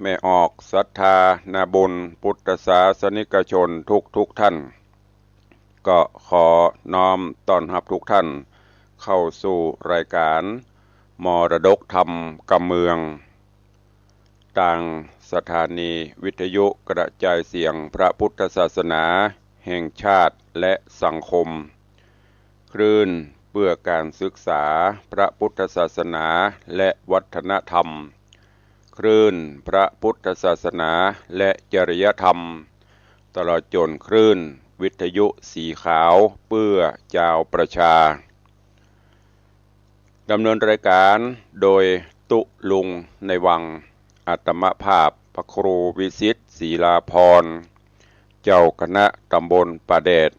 แม่ออกศรัทธานาบุญพุทธศาสนิกชนทุกท่านก็ขอน้อมต้อนรับทุกท่านเข้าสู่รายการมรดกธรรมกำเมืองต่างสถานีวิทยุกระจายเสียงพระพุทธศาสนาแห่งชาติและสังคมคลื่นเพื่อการศึกษาพระพุทธศาสนาและวัฒนธรรมคลื่นพระพุทธศาสนาและจริยธรรมตลอดจนคลื่นวิทยุสีขาวเพื่อเจ้าประชาดำเนินรายการโดยตุลุงในวังอัตมภาพพระครูวิสิทธิ์ศรีลาภรณ์เจ้าคณะตำบลป่าแดด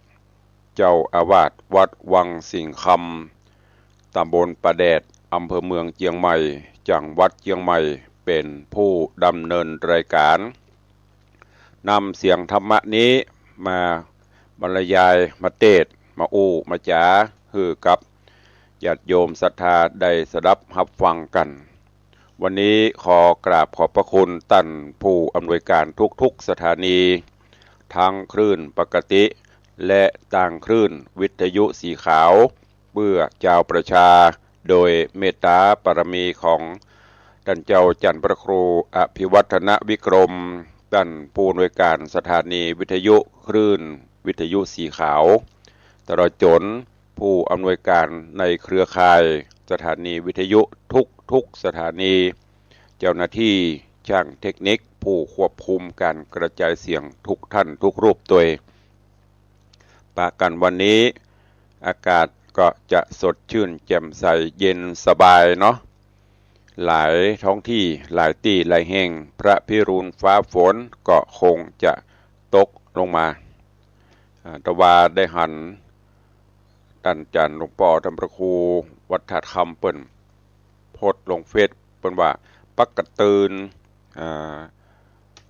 เจ้าอาวาสวัดวังสิงคำตำบลป่าแดดอำเภอเมืองเชียงใหม่จังหวัดเชียงใหม่เป็นผู้ดำเนินรายการนำเสียงธรรมะนี้มาบรรยายมาเทศน์มาอู้มาจ๋าคือกับญาติโยมศรัทธาได้สดับรับฟังกันวันนี้ขอกราบขอบพระคุณท่านผู้อำนวยการทุกสถานีทั้งคลื่นปกติและต่างคลื่นวิทยุสีขาวเพื่อเจ้าประชาโดยเมตตาปรมีของท่านเจ้าจันทร์พระครูอภิวัฒนวิกรมท่านผู้อำนวยการสถานีวิทยุคลื่นวิทยุสีขาวตลอดจนผู้อำนวยการในเครือข่ายสถานีวิทยุทุกสถานีเจ้าหน้าที่ช่างเทคนิคผู้ควบคุมการกระจายเสียงทุกท่านทุกรูปตัวปากันวันนี้อากาศก็จะสดชื่นแจ่มใสเย็นสบายเนาะหลายท้องที่หลายที่หลายแห่งพระพิรุณฟ้าฝนก็คงจะตกลงมาตะวาได้หันท่านจันทร์หลวงพ่อธรรมพระครูวัดถาดคำเปิ้นโพสต์ลงเฟซเปิ้นว่าปักกระตืน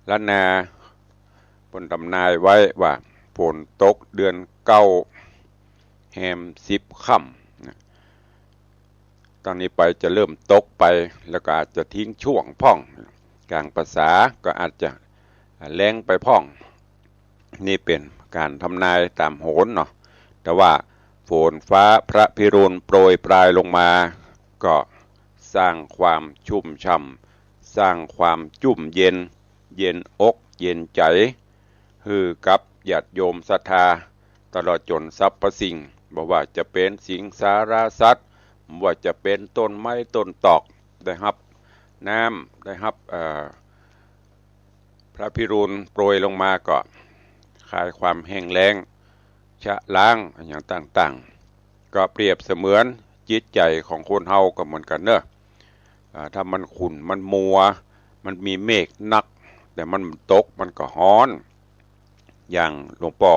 ล้านนาเปิ้นทำนายไว้ว่าฝนตกเดือนเก้าแฮม10 ค่ำตอนนี้ไปจะเริ่มตกไปแล้วก็อาจจะทิ้งช่วงพ่องกลางภาษาก็อาจจะแรงไปพ่องนี่เป็นการทำนายตามโหรเนาะแต่ว่าฝนฟ้าพระพิรุณโปรยปลายลงมาก็สร้างความชุ่มช่ำสร้างความจุ่มเย็นเย็นอกเย็นใจฮือกับญาติโยมศรัทธาตลอดจนสรรพสิ่งบ่ว่าจะเป็นสิงสารสัตว์ว่าจะเป็นต้นไม้ต้นตอกได้รับน้ำได้รับพระพิรุณโปรยลงมาก็คลายความแห้งแล้งชะล้างอย่างต่างๆก็เปรียบเสมือนจิตใจของคนเฮาก็เหมือนกันเนอะถ้ามันขุ่นมันมัวมันมีเมฆหนักแต่มันตกมันก็ร้อนอย่างหลวงพ่อ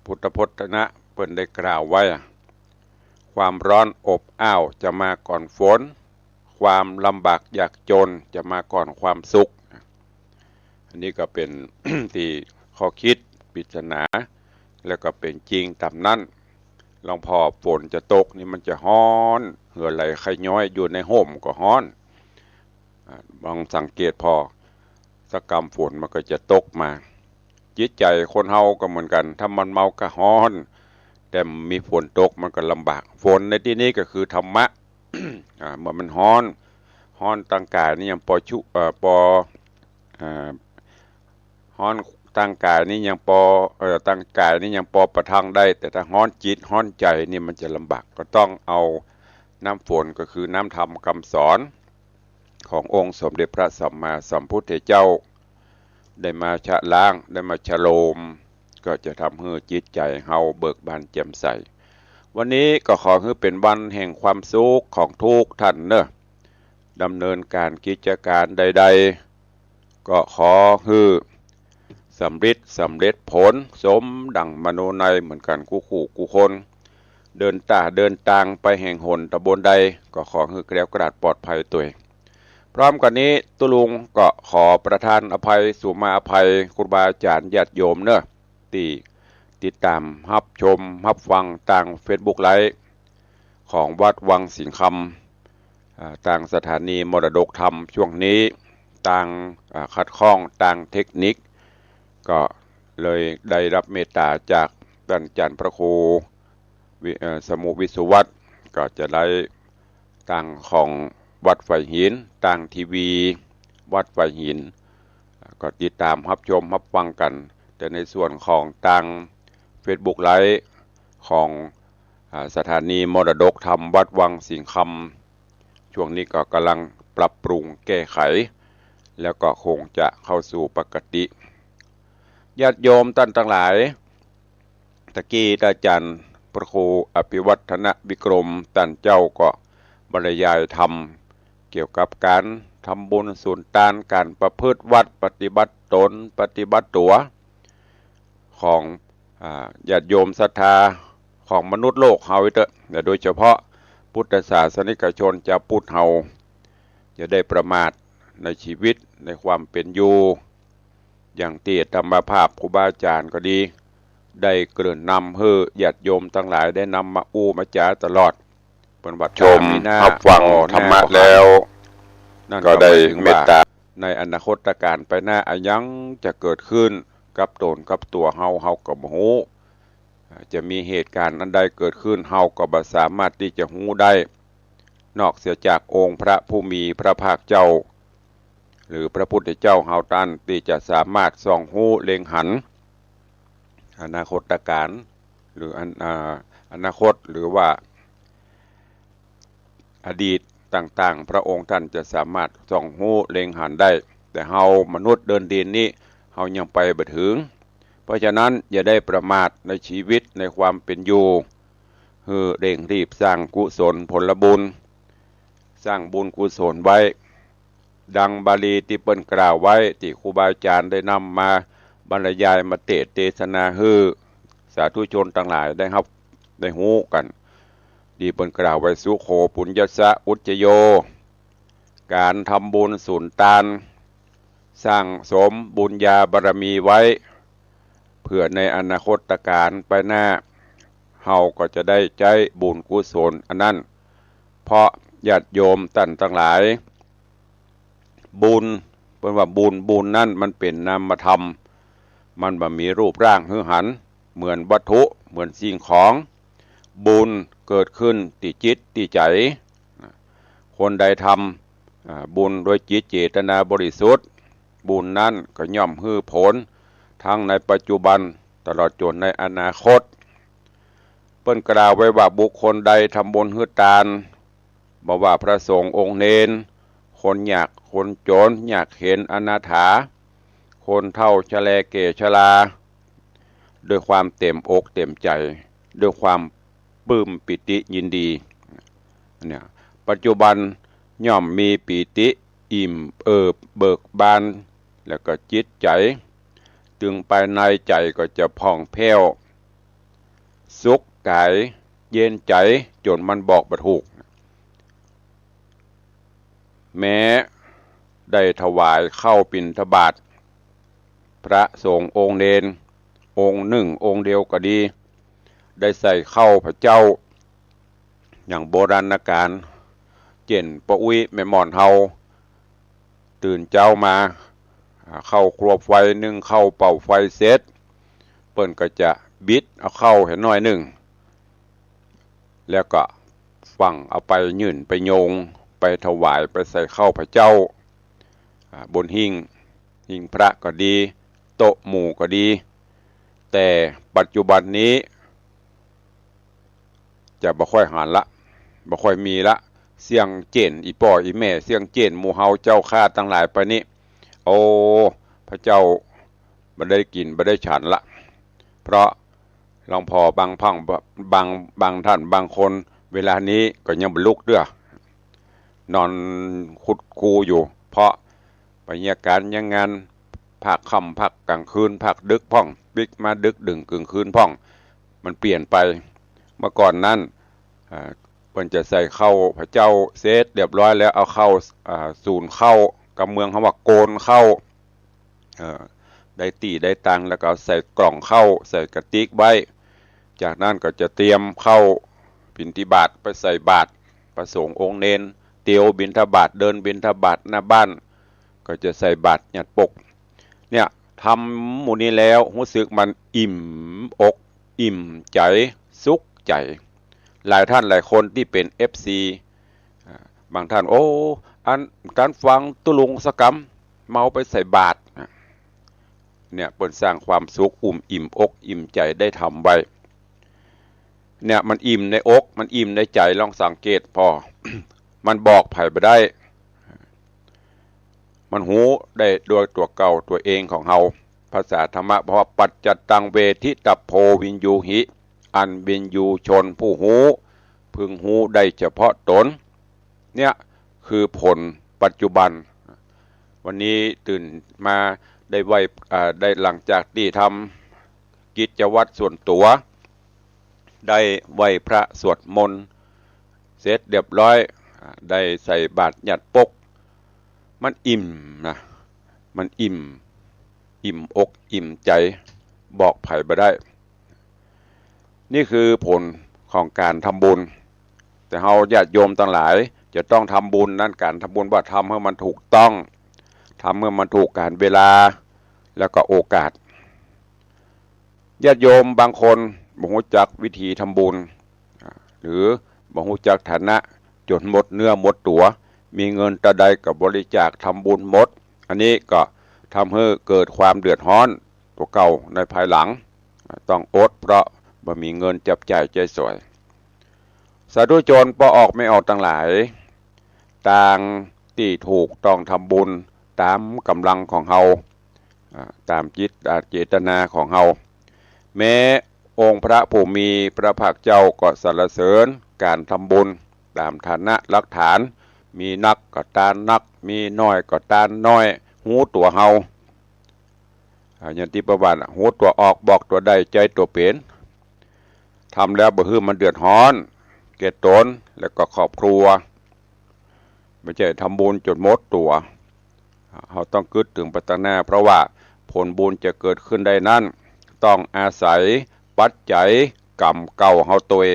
พุทธพจนะเพิ่นได้กล่าวไว้ความร้อนอบอ้าวจะมาก่อนฝนความลำบากยากจนจะมาก่อนความสุขอันนี้ก็เป็น ที่ข้อคิดปริศนาแล้วก็เป็นจริงตามนั้นลองพอฝนจะตกนี่มันจะร้อนเหือไหลไขย้อยอยู่ในห่มก็ร้อนลองสังเกตพอสักกำฝนมันก็จะตกมาจิตใจคนเฮาก็เหมือนกันถ้ามันเมาก็ร้อนแต่มีฝนตกมันก็ลำบากฝนในที่นี้ก็คือธรรมะ เมื่อมันร้อนตั้งกายนี่ยังพอร้อนตั้งกายนี่ยังพอตั้งกายนี่ยังพอประทังได้แต่ถ้าร้อนจิตร้อนใจนี่มันจะลำบากก็ต้องเอาน้ำฝนก็คือน้ำธรรมคำสอนขององค์สมเด็จพระสัมมาสัมพุทธเจ้าได้มาชะล้างได้มาชโลมก็จะทำให้จิตใจเฮาเบิกบานแจ่มใสวันนี้ก็ขอให้เป็นวันแห่งความสุขของทุกท่านเนอะดำเนินการกิจการใดๆก็ขอให้สำเร็จผลสมดังมโนนัยเหมือนกันคู่คนเดินทางไปแห่งหนตำบลใดก็ขอให้แกล้วกราดปลอดภัยตัวเองพร้อมกันนี้ตุลุงก็ขอประทานอภัยสุมาอภัยครูบาอาจารย์ญาติโยมเนอะที่ติดตามรับชมรับฟังทาง Facebook ไลฟ์ของวัดวังสิงคำทางสถานีมรดกธรรมช่วงนี้ ต่างขัดข้องต่างเทคนิคก็เลยได้รับเมตตาจากท่านอาจารย์พระครูสมุวิสุวัตรก็จะได้ต่างของวัดไฟหินต่างทีวีวัดไฟหินก็ติดตามรับชมรับฟังกันแต่ในส่วนของต่าง Facebook ไลฟ์ของสถานีมรดกธรรมวัดวังสิงห์คำช่วงนี้ก็กำลังปรับปรุงแก้ไขแล้วก็คงจะเข้าสู่ปกติญาติโยมท่านทั้งหลายตะกี้อาจารย์พระครูอภิวัฒนวิกรมท่านเจ้าก็บรรยายธรรมเกี่ยวกับการทำบุญสุนทานการประพฤติวัดปฏิบัติตนปฏิบัติตัวของญาติโยมศรัทธาของมนุษย์โลกเฮาเถอะแต่โดยเฉพาะพุทธศาสนิกชนจะพุทธเฮาจะได้ประมาทในชีวิตในความเป็นอยู่อย่างที่ธรรมภาพครูบาอาจารย์ก็ดีได้เกริ่นนำให้ญาติโยมทั้งหลายได้นำมาอู้มาจาตลอดเป็นวัดชมรับฟังธรรมะแล้วก็ได้เมตตาในอนาคตการไปหน้าอายังจะเกิดขึ้นกับตนกับตัวเฮาก็บ่ฮู้จะมีเหตุการณ์อันใดเกิดขึ้นเฮาก็บ่สามารถที่จะฮู้ได้นอกเสียจากองค์พระผู้มีพระภาคเจ้าหรือพระพุทธเจ้าเฮาตันที่จะสามารถส่องฮู้เล็งหันอนาคตการหรืออนาคตหรือว่าอดีตต่างๆพระองค์ท่านจะสามารถส่องฮู้เล็งหันได้แต่เฮามนุษย์เดินดินนี้เฮายังไปบ่ถึงเพราะฉะนั้นอย่าได้ประมาทในชีวิตในความเป็นอยู่เร่งรีบสร้างกุศลผลบุญสร้างบุญกุศลไว้ดังบาลีที่เปิ้นกล่าวไว้ที่ครูบาอาจารย์ได้นำมาบรรยายมาเทศนาสาธุชนทั้งหลายได้ฮู้กันที่เปิ้นกล่าวไว้สุโขปุญญสะอุจจโยการทำบุญสุนทานสร้างสมบุญญาบารมีไว้เพื่อในอนาคตการไปหน้าเฮาก็จะได้ใจบุญกุศลอันนั้นเพราะญาติโยมท่านทั้งหลายบุญเป็นว่าบุญนั่นมันเป็นนามธรรมมันบ่มีรูปร่างหือหันเหมือนวัตถุเหมือนสิ่งของบุญเกิดขึ้นที่จิตที่ใจคนใดทำบุญโดยจิตเจตนาบริสุทธิ์บุญนั้นก็ย่อมฮือผลทั้งในปัจจุบันตลอดจนในอนาคตเปิ้นกล่าวไว้ว่าบุคคลใดทำบุญฮือทานบ่ว่าพระสงฆ์องค์เณรคนยากคนจนอยากเห็นอนาถาคนเฒ่าชราแก่ชราด้วยความเต็มอกเต็มใจด้วยความปลื้มปิติยินดีเนี่ยปัจจุบันย่อมมีปิติอิ่มเบิกบานแล้วก็จิตใจถึงภายในใจก็จะผ่องแผ้วสุขกายเย็นใจจนมันบอกบ่ถูกแม้ได้ถวายเข้าบิณฑบาตพระสงฆ์องค์เณรองค์หนึ่งองค์เดียวก็ดีได้ใส่เข้าพระเจ้าอย่างโบราณกาลเจนปะอุ้ยแม่หมอนเฮาตื่นเจ้ามาเข้าครัวไฟนึ่งเข้าเป่าไฟเสร็จเปิ้นก็จะบิดเอาเข้าให้น้อยหนึ่งแล้วก็ฝังเอาไปยื่นไปโยงไปถวายไปใส่เข้าพระเจ้าบนหิ้งพระก็ดีโต๊ะหมู่ก็ดีแต่ปัจจุบันนี้จะบ่ค่อยหันละบ่ค่อยมีละเสียงเจนอีป่ออีแม่เสียงเจนหมู่เฮาเจ้าข้าทั้งหลายไปนี้โอ้พระเจ้าบ่ได้กินบ่ได้ฉันละเพราะหลวงพ่อบางท่านบางคนเวลานี้ก็ยังบ่ลุกเด้อนอนคุดคูอยู่เพราะบรรยากาศยังงานภาคค่ำภาคกลางคืนภาคดึกพ่องบิ๊กมาดึกดึงกลางคืนพ่องมันเปลี่ยนไปเมื่อก่อนนั้นเพิ่นจะใส่เข้าพระเจ้าเซตเรียบร้อยแล้วเอาเข้าศูนย์เข้ากับเมืองคำว่าโกนเข้าได้ตีได้ตังแล้วก็ใส่กล่องเข้าใส่กระติกไว้จากนั้นก็จะเตรียมเข้าบิณฑบาตไปใส่บาตรพระสงฆ์องค์เณรเตียวบิณฑบาตเดินบิณฑบาตหน้าบ้าน ก็จะใส่บาตรหยัดปกเนี่ยทำหมู่นี้แล้วรู้สึกมันอิ่มอกอิ่มใจสุขใจหลายท่านหลายคนที่เป็น FC บางท่านโอ้อันการฟังตุลุงสกรรมเมาไปใส่บาตรเนี่ยเปิดสร้างความสุขอิ่มอกอิ่มใจได้ทำไว้เนี่ยมันอิ่มในอกมันอิ่มในใจลองสังเกตพอ มันบอกไผ่ไปได้มันหูได้โดยตัวเก่าตัวเองของเฮาภาษาธรรมะเพราะว่าปัจจัตตังเวทิตัพโพวินยูหิอันวินยูชนผู้หูพึงหูได้เฉพาะตนเนี่ยคือผลปัจจุบันวันนี้ตื่นมาได้ไหวได้หลังจากที่ทำกิจวัตรส่วนตัวได้ไหวพระสวดมนต์เสร็จเรียบร้อยได้ใส่บาตรหยัดปกมันอิ่มนะมันอิ่มอกอิ่มใจบอกไผ่บ่ได้นี่คือผลของการทำบุญแต่เฮาญาติโยมทั้งหลายจะต้องทำบุญนั่นการทำบุญว่าทำให้มันถูกต้องทำให้มันถูกกาลเวลาแล้วก็โอกาสญาติโยมบางคนบ่รู้จักวิธีทำบุญหรือบ่รู้จักฐานะจนหมดเนื้อหมดตัวมีเงินตะใดกับบริจาคทำบุญหมดอันนี้ก็ทำให้เกิดความเดือดร้อนตัวเก่าในภายหลังต้องอดเพราะบ่มีเงินจับจ่ายใจสวยสาธุชนพอออกไม่ออกต่างหลายต่างที่ถูกต้องทำบุญตามกำลังของเฮาตามจิตเจตนาของเฮาแม้องค์พระผู้มีพระภาคเจ้าก็สรรเสริญการทำบุญตามฐานะหลักฐานมีนักก็ตานนักมีน้อยก็ตานน้อยหูตัวเฮาอย่างที่ประวัติหูตัวออกบอกตัวได้ใจตัวเป็นทำแล้วบ่ฮื้อมันเดือดร้อนเกตตนแล้วก็ครอบครัวไม่ใช่ทำบุญจนหมดตัวเราต้องคิดถึงปัตนาเพราะว่าผลบุญจะเกิดขึ้นได้นั้นต้องอาศัยปัจจัยกรรมเก่าเฮาตัว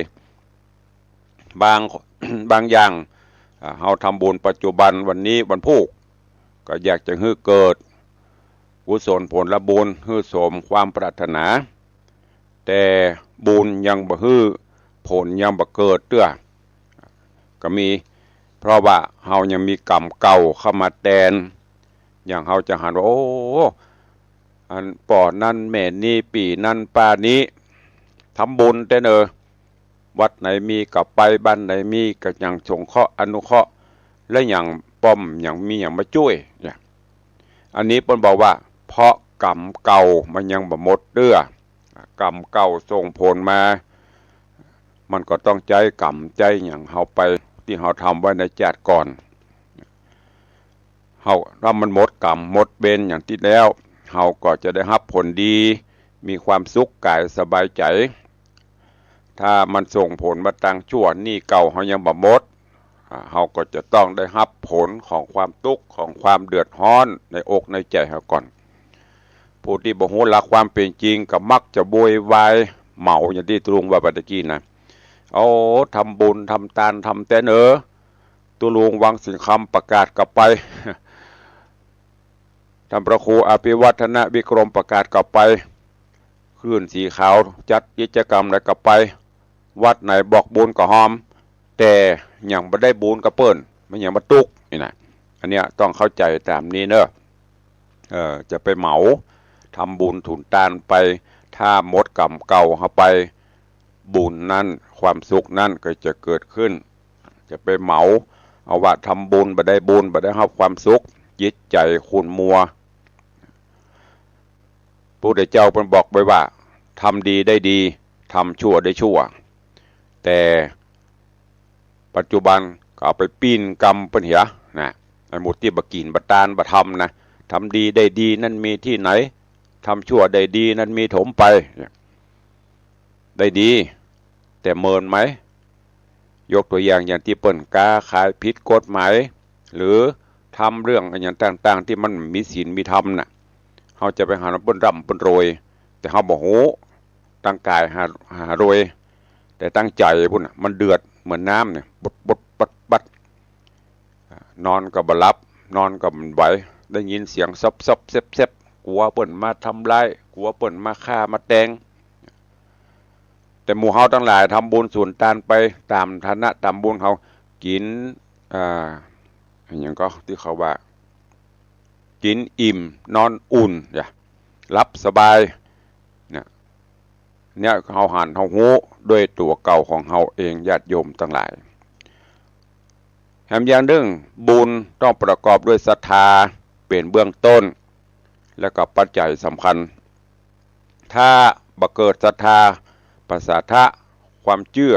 บางอย่างเฮาทำบุญปัจจุบันวันนี้วันพุธก็อยากจะให้เกิดกุศลผลละบุญให้สมความปรารถนาแต่บุญยังบ่ฮื้อผลยังบ่เกิดเตื้อก็มีเพราะว่าเฮายังมีกรรมเก่าเข้ามาแทนอย่างเฮาจะหันว่าโอ้อันป่อนั่นแม่นี่ปีนั่นป้านี้ทำบุญแต่วัดไหนมีกับไปบ้านไหนมีก็ยังสงเคราะห์อนุเคราะห์และอย่างป้อมอย่างมีอย่างมาช่วยเนี่ยอันนี้เพิ่นบอกว่าเพราะกรรมเก่ามันยังบ่หมดเด้อกรรมเก่าส่งผลมามันก็ต้องใจกรรมใจอย่างเฮาไปที่เฮาทำไว้ในชาติก่อนเฮาถ้ามันหมดกรรมหมดเวรอย่างที่แล้วเฮาก็จะได้รับผลดีมีความสุขกายสบายใจถ้ามันส่งผลมาตั้งชั่วนี่เก่าเฮายังบ่หมดเฮาก็จะต้องได้รับผลของความทุกข์ของความเดือดร้อนในอกในใจเฮาก่อนผู้ที่บ่รู้หลักความเป็นจริงก็มักจะโวยวายเหมาอย่างที่ตรุงว่าบัดกี้นะเอาทำบุญทำทานทำแต่ตุลุงวังสิงคำประกาศกลับไปท่านพระครูอภิวัฒนวิกรมประกาศกลับไปคลื่นสีขาวจัดกิจกรรมอะไรกลับไปวัดไหนบอกบุญก็หอมแต่ยังไม่ได้บุญก็เปิ้นมันยังมาตุกนี่นะอันเนี้ยต้องเข้าใจตามนี้เนอะจะไปเหมาทำบุญถุนทานไปถ้าหมดกรรมเก่าเข้าไปบุญนั้นความสุขนั้นก็จะเกิดขึ้นจะไปเหมาเอาว่าทำบุญบ่ได้บุญบ่ได้รับความสุขจิตใจขุ่นมัวพระพุทธเจ้าเพิ่นบอกไว้ว่าทำดีได้ดีทำชั่วได้ชั่วแต่ปัจจุบันก็เอาไปปีนกรรมเพิ่นเหียนะไอ้หมดที่บ่กินบ่ตานบ่ทำนะทำดีได้ดีนั่นมีที่ไหนทำชั่วได้ดีนั่นมีถมไปได้ดีแต่เมินไหมยกตัวอย่างที่เปิ้นกาขายผิดกฎหมายหรือทำเรื่องอย่างต่างๆที่มันมีศีลมีธรรมน่ะเฮาจะไปหาเปิ้นร่ำเปิ้นรวยแต่เฮาบ่ฮู้ตั้งกายหารวยแต่ตั้งใจพุ่นน่ะมันเดือดเหมือนน้ำเนี่ยบดบัดนอนก็บ่หลับนอนก็บ่ไหว ได้ยินเสียงซบๆเซบๆกลัวเปิ่นมาทำร้ายกลัวเปิ่นมาฆ่ามาแตงแต่หมู่เฮาทั้งหลายทำบุญส่วนทานไปตามฐานะตามบุญเขากินอย่างก็ที่เขาว่ากินอิ่มนอนอุ่นอย่ารับสบายเนี่ยเขาหันเขาหูด้วยตัวเก่าของเขาเองญาติโยมทั้งหลายแถมอย่างหนึ่งบุญต้องประกอบด้วยศรัทธาเป็นเบื้องต้นและก็ปัจจัยสำคัญถ้าบังเกิดศรัทธาภาษาทะความเชื่อ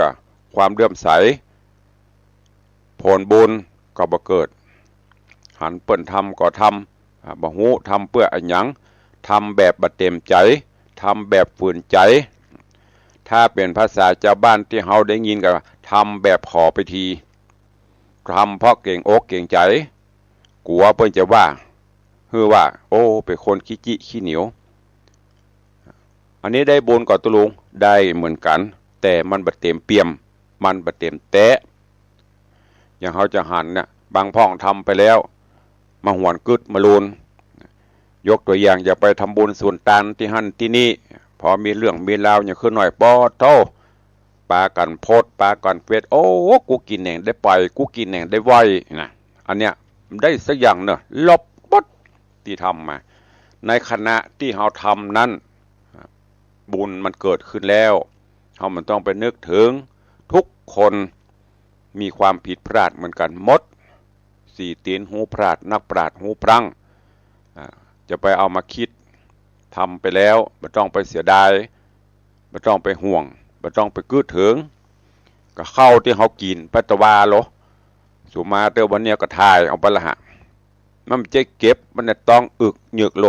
ความเลื่อมใสผลบุญก็บังเกิดหันเปิ่นทำก็ทำบ่ฮู้ทำเพื่ออันหยังทำแบบบ่เต็มใจทำแบบฝืนใจถ้าเป็นภาษาชาวบ้านที่เฮาได้ยินกันทำแบบขอไปทีทำเพราะเก่งอกเก่งใจกลัวเพิ่นจะว่าคือว่าโอ้เป็นคนขี้จิขี้เหนียวอันนี้ได้บุญกับตุลุงได้เหมือนกันแต่มันบ่เต็มเปี่ยมมันบ่เต็มแตะอย่างเขาจะหันเนี่ยบางพ่องทำไปแล้วมาหวนกึดมาลูนยกตัวอย่างอย่าไปทำบุญส่วนตานที่หั่นที่นี่พอมีเรื่องมีราวอย่างขึ้นหน่อยปอโตปากันโพดปากันเฟซโอ้กูกินแหน่งได้ปล่อยกูกินแหน่งได้ไวนะอันเนี้ยได้สักอย่างเนอะลบปัดที่ทำมาในขณะที่เราทำนั้นบุญมันเกิดขึ้นแล้วเรามันต้องไปนึกถึงทุกคนมีความผิดพลาดเหมือนกันหมดสี่ตีนหูพลาดนักปราชญ์หูพลั้งจะไปเอามาคิดทำไปแล้วไม่ต้องไปเสียดายไม่ต้องไปห่วงไม่ต้องไปกึดถึงก็เข้าที่เขากินปัตตวาโลสุมาเตอวันเนี้ยก็ทายเอาไปละฮะมันจะเก็บมันจะต้องอึกหยึกโล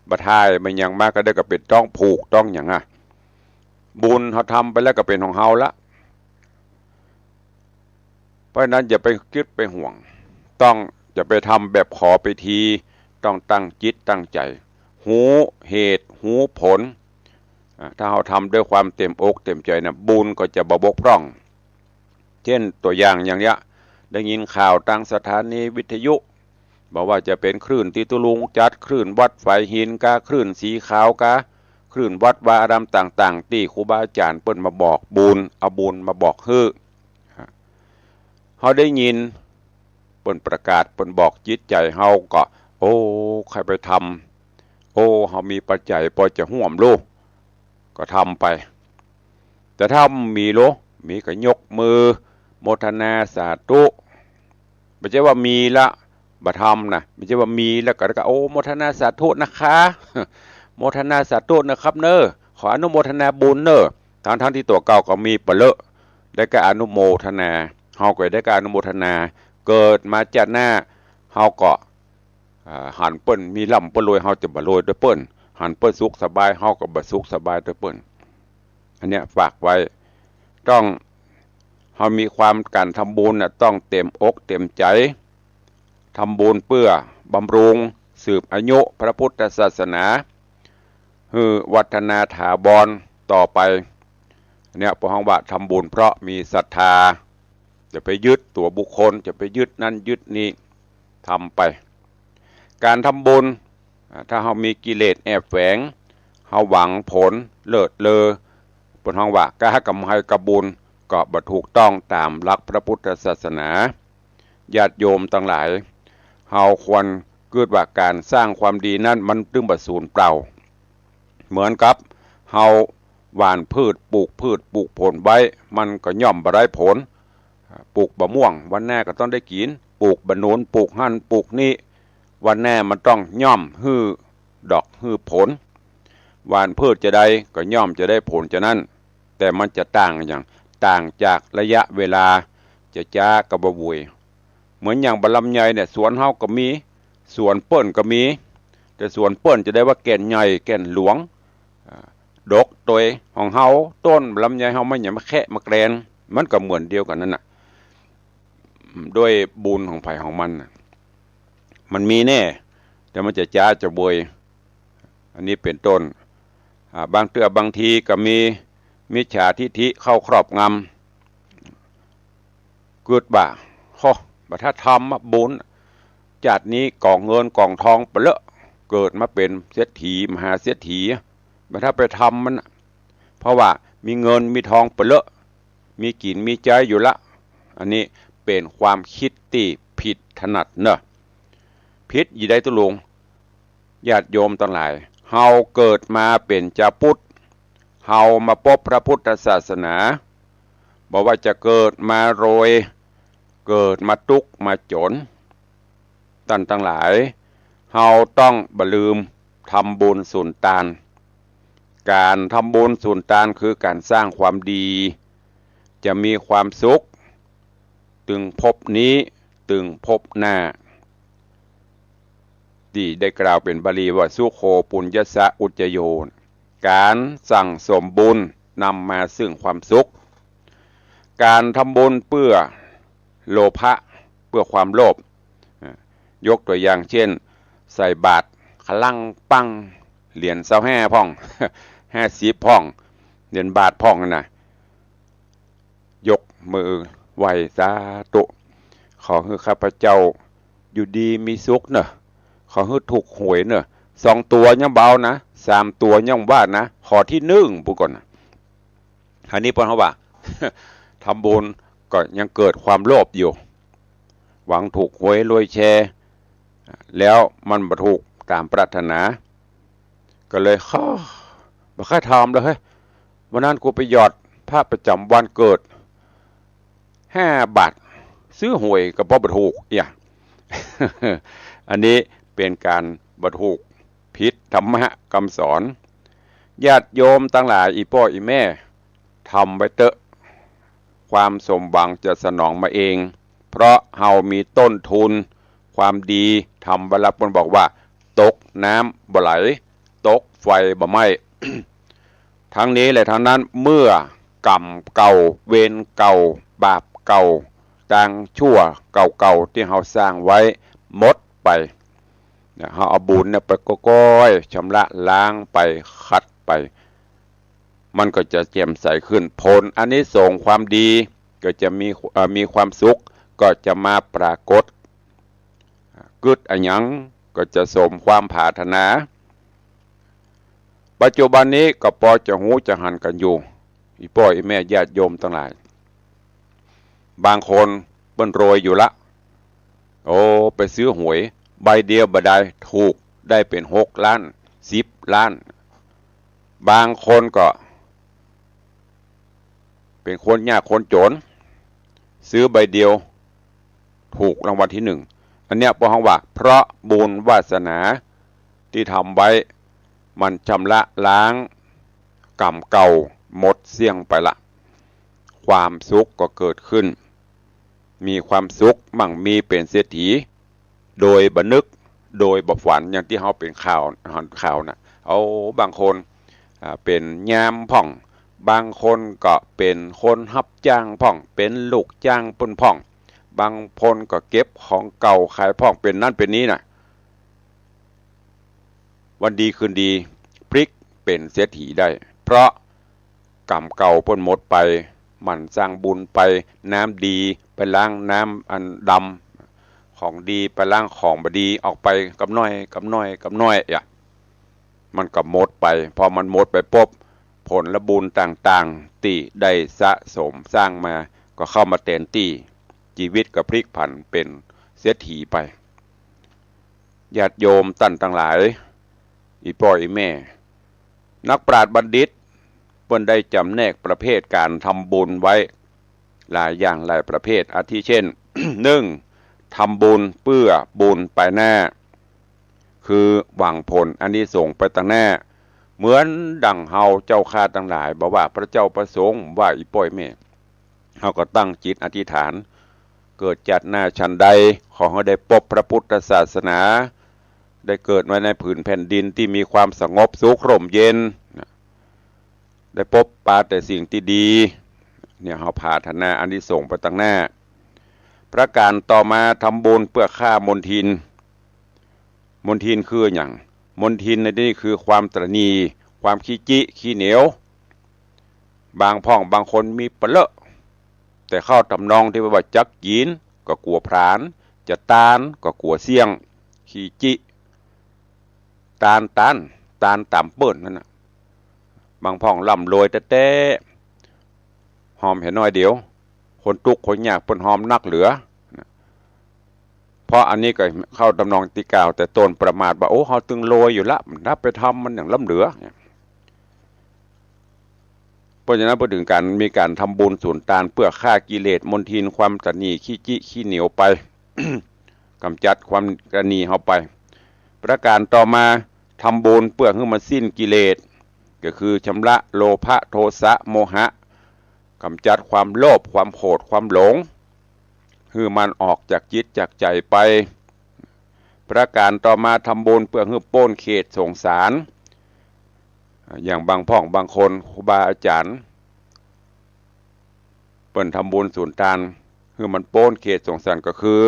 บัทายมันยังมากก็ได้ก็เป็นต้องผูกต้องอย่างอ่ะบุญเขาทำไปแล้วก็เป็นของเขาละเพราะนั้นอย่าไปคิดไปห่วงต้องอย่าไปทำแบบขอไปทีต้องตั้งจิตตั้งใจหูเหตุหูผลถ้าเราทำด้วยความเต็มอกเต็มใจนะบุญก็จะบกพร่องเช่นตัวอย่างเนี้ยได้ยินข่าวทางสถานีวิทยุบอกว่าจะเป็นคลื่นที่ตุลุงจัดคลื่นวัดไฟหินกาคลื่นสีขาวกาคลื่นวัดวาอารามต่างๆที่ครูบาอาจารย์เปิ้นมาบอกบุญเอาบุญมาบอกฮื้อเขาได้ยินเปิ้นประกาศเปิ้นบอกจิตใจเฮาก็โอ้ใครไปทำโอ้เขามีปัจจัยพอจะห่วมลูกก็ทำไปแต่ถ้ามีโลมีก็ยกมือโมทนาสาธุไม่ใช่ว่ามีละบัทำนะไม่ใช่ว่ามีแล้วก็โอ้โมทนาสาธุนะคะโมทนาสาธุนะครับเนอขออนุโมทนาบุญเนอทั้งที่ตัวเก่าก็มีเปเลอะได้การอนุโมทนาเฮาก็ได้การอนุโมทนาเกิดมาจากหน้าเฮาก็หันเปิ้นมีล่ำเปิ้นรวยเฮาจะบ่รวยด้วยเปิ้นหันเปิ้นสุขสบายเฮาก็บ่สุขสบายด้วยเปิ้นอันเนี้ยฝากไว้ต้องเฮามีความการทำบุญน่ะต้องเต็มอกเต็มใจทำบุญเพื่อบำรุงสืบอายุพระพุทธศาสนาคือวัฒนาถาวรต่อไปเนี่ยพวกเราว่าทำบุญเพราะมีศรัทธาจะไปยึดตัวบุคคลจะไปยึดนั่นยึดนี้ทำไปการทำบุญถ้าเรามีกิเลสแอบแฝงเราหวังผลเลิศเลอพวกเราว่ากะกำไห้กระบุญก็บ่ถูกต้องตามหลักพระพุทธศาสนาญาติโยมทั้งหลายเราควรเกิดว่าการสร้างความดีนั้นมันตึงบ่สูญเปล่าเหมือนกับเราหว่านพืชปลูกพืชปลูกผลไว้มันก็ย่อมบ่ได้ผลปลูกบะม่วงวันหน้าก็ต้องได้กินปลูกบะนูนปลูกหั่นปลูกนี่วันหน้ามันต้องย่อมฮื้อดอกฮื้อผลหว่านพืชจะได้ก็ย่อมจะได้ผลจะนั้นแต่มันจะต่างจากระยะเวลาจะจ้ากับบะบุยเหมือนอย่างบะลำไยเนี่ยสวนเฮาก็มีสวนเปิ้นก็มีแต่สวนเปิ้นจะได้ว่าแก่นใหญ่แก่นหลวงดกโดยของเฮาต้นลำไยเฮาไม่อย่ามาแคะมาแกรนมันก็เหมือนเดียวกันนั่นน่ะด้วยบุญของไผของมันมันมีแน่แต่มันจะจ้าจะบวยอันนี้เป็นต้นบางเตือบางทีก็มีมิจฉาทิฐิเข้าครอบงำเกิดบ่าข้อบัถ้าทำบุญ ชาตินี้กองเงินกองทองเปเลอะเกิดมาเป็นเศรษฐีมหาเศรษฐีมาถ้าไปทำมันเพราะว่ามีเงินมีทองเปเลอะมีกินมีใจอยู่ละอันนี้เป็นความคิดที่ผิดถนัดเนอะผิดอยู่ได้ตุลุงญาติโยมทั้งหลายเฮาเกิดมาเป็นชาวพุทธเฮามาพบพระพุทธศาสนาบอกว่าจะเกิดมาโรยเกิดมาทุกข์มาจนท่านทั้งหลายเฮาต้องบ่ลืมทำบุญสุนทานการทำบุญสุนทานคือการสร้างความดีจะมีความสุขถึงภพนี้ถึงภพหน้าที่ได้กล่าวเป็นบาลีว่าสุโขปุญญสะอุจโยการสั่งสมบุญนำมาซึ่งความสุขการทำบุญเพื่อโลภะเพื่อความโลภยกตัวอย่างเช่นใส่บาตรขลังปังเหรียญ25พ่อง50พ่องเหรียญบาทพ่องนะยกมือไหว้สาธุขอให้ข้าพเจ้าอยู่ดีมีสุขเนอะขอให้ถูกหวยเนอะ2 ตัวยังเบานะ3 ตัวยังว่านะขอที่1ปุ๊ก่อนนะอันนี้เพราะว่า ทำบุญก็ยังเกิดความโลภอยู่หวังถูกหวยรวยแชร์แล้วมันบ่ถูกตามปรารถนาก็เลยบ่ค่อยทำเลยเฮ้ยวันนั้นกูไปหยอดภาพประจำวันเกิด5 บาทซื้อหวยก็บ่ถูกอย่าง อันนี้เป็นการบ่ถูกผิดธรรมะคำสอนญาติโยมทั้งหลายอีพ่ออีแม่ทำไว้เถอะความสมหวังจะสนองมาเองเพราะเฮามีต้นทุนความดีทำเวลาคนบอกว่าตกน้ำบ่ไหลตกไฟบ่ไหม้ ทั้งนี้และทั้งนั้นเมื่อกรรมเก่าเวรเก่าบาปเก่าดังชั่วเก่าๆที่เฮาสร้างไว้หมดไปเฮาเอาบุญเนี่ยไปก้อยชำระล้างไปขัดไปมันก็จะแจ่มใสขึ้นผลอานิสงส์ความดีก็จะมีความสุขก็จะมาปรากฏกึศอันยังก็จะสมความปรารถนาปัจจุบันนี้ก็พอจะหูจะหันกันอยู่อีพ่ออีแม่ญาติโยมทั้งหลายบางคนเปิ้นโรยอยู่ละโอ้ไปซื้อหวยใบเดียวบ่ได้ถูกได้เป็น6 ล้าน10 ล้านบางคนก็เป็นคนยากคนจนซื้อใบเดียวถูกรางวัลที่1อันเนี้ยเพราะบุญวาสนาที่ทำไว้มันชำระล้างกรรมเก่าหมดเสี่ยงไปละความสุขก็เกิดขึ้นมีความสุขมั่งมีเป็นเศรษฐีโดยบ่นึกโดยบ่ฝันอย่างที่เฮาเป็นข่าวนะเอาบางคนเป็นยามพ่องบางคนก็เป็นคนรับจ้างพ่องเป็นลูกจ้างปุ่นพ่องบางคนก็เก็บของเก่าขายพ่องเป็นนั่นเป็นนี้น่ะวันดีคืนดีพลิกเป็นเศรษฐีได้เพราะกรรมเก่าเพิ่นหมดไปมันสร้างบุญไปน้ำดีไปล้างน้ำอันดำของดีไปล้างของบ่ดีออกไปกับน้อยอ่ะมันก็หมดไปพอมันหมดไปปุ๊บผลและบุญต่างๆที่ได้สะสมสร้างมาก็เข้ามาแทนที่ชีวิตก็พลิกผันเป็นเศรษฐีไปญาติโยมท่านทั้งหลายอีพ่ออีแม่นักปราชญ์บัณฑิตเพิ่นได้จำแนกประเภทการทำบุญไว้หลายอย่างหลายประเภทอาทิเช่น 1. ทำบุญเพื่อบุญไปหน้าคือหวังผลอานิสงส์ไปต่างหน้าเหมือนดั่งเฮาเจ้าข้าทั้งหลายบอกว่าพระเจ้าประสงค์ว่าอีป่อยแม่เฮาก็ตั้งจิตอธิษฐานเกิดจัดหน้าชั้นใดขอให้ได้พบพระพุทธศาสนาได้เกิดมาในผืนแผ่นดินที่มีความสงบสุขร่มเย็นได้พบปาแต่สิ่งที่ดีเนี่ยเฮาปรารถนาอานิสงส์ไปต่างหน้าประการต่อมาทำบุญเพื่อฆ่ามลทินคืออย่างมลทินในที่นี้คือความตระหนี่ความขี้จิขี้เหนียวบางพ่องบางคนมีเปลอะแต่เข้าทำนองที่ว่าจักจีนก็กลัวพราน จะตานก็กลัวเสี่ยงขี้จิตานต่ำเปิ้นนั่นน่ะบางพ่องร่ำรวยแต่หอมเห็นน้อยเดียวคนทุกข์คนยากเปิ้นหอมนักเหลือเพราะอันนี้ก็เข้าตำนองตีกล่าวแต่ตนประมาทว่าโอ้เฮาตึงรวยอยู่ละถ้าไปทำมันอย่างล้ำเหลือเพราะฉะนั้นพอถึงการมีการทำบุญสูญตานเพื่อฆ่ากิเลสมลทินความตนีขี้จิขี้เหนียวไป กำจัดความตนีเข้าไปประการต่อมาทำบุญเพื่อให้มันสิ้นกิเลสก็คือชำระโลภะโทสะโมหะกำจัดความโลภความโกรธความหลงคือมันออกจากจิตจากใจไปประการต่อมาทำบุญเพื่อให้พ้นเขตสงสารอย่างบางพ่องบางคนครูบาอาจารย์เปิ่นทำบุญสูญตานคือมันพ้นเขตสงสารก็คือ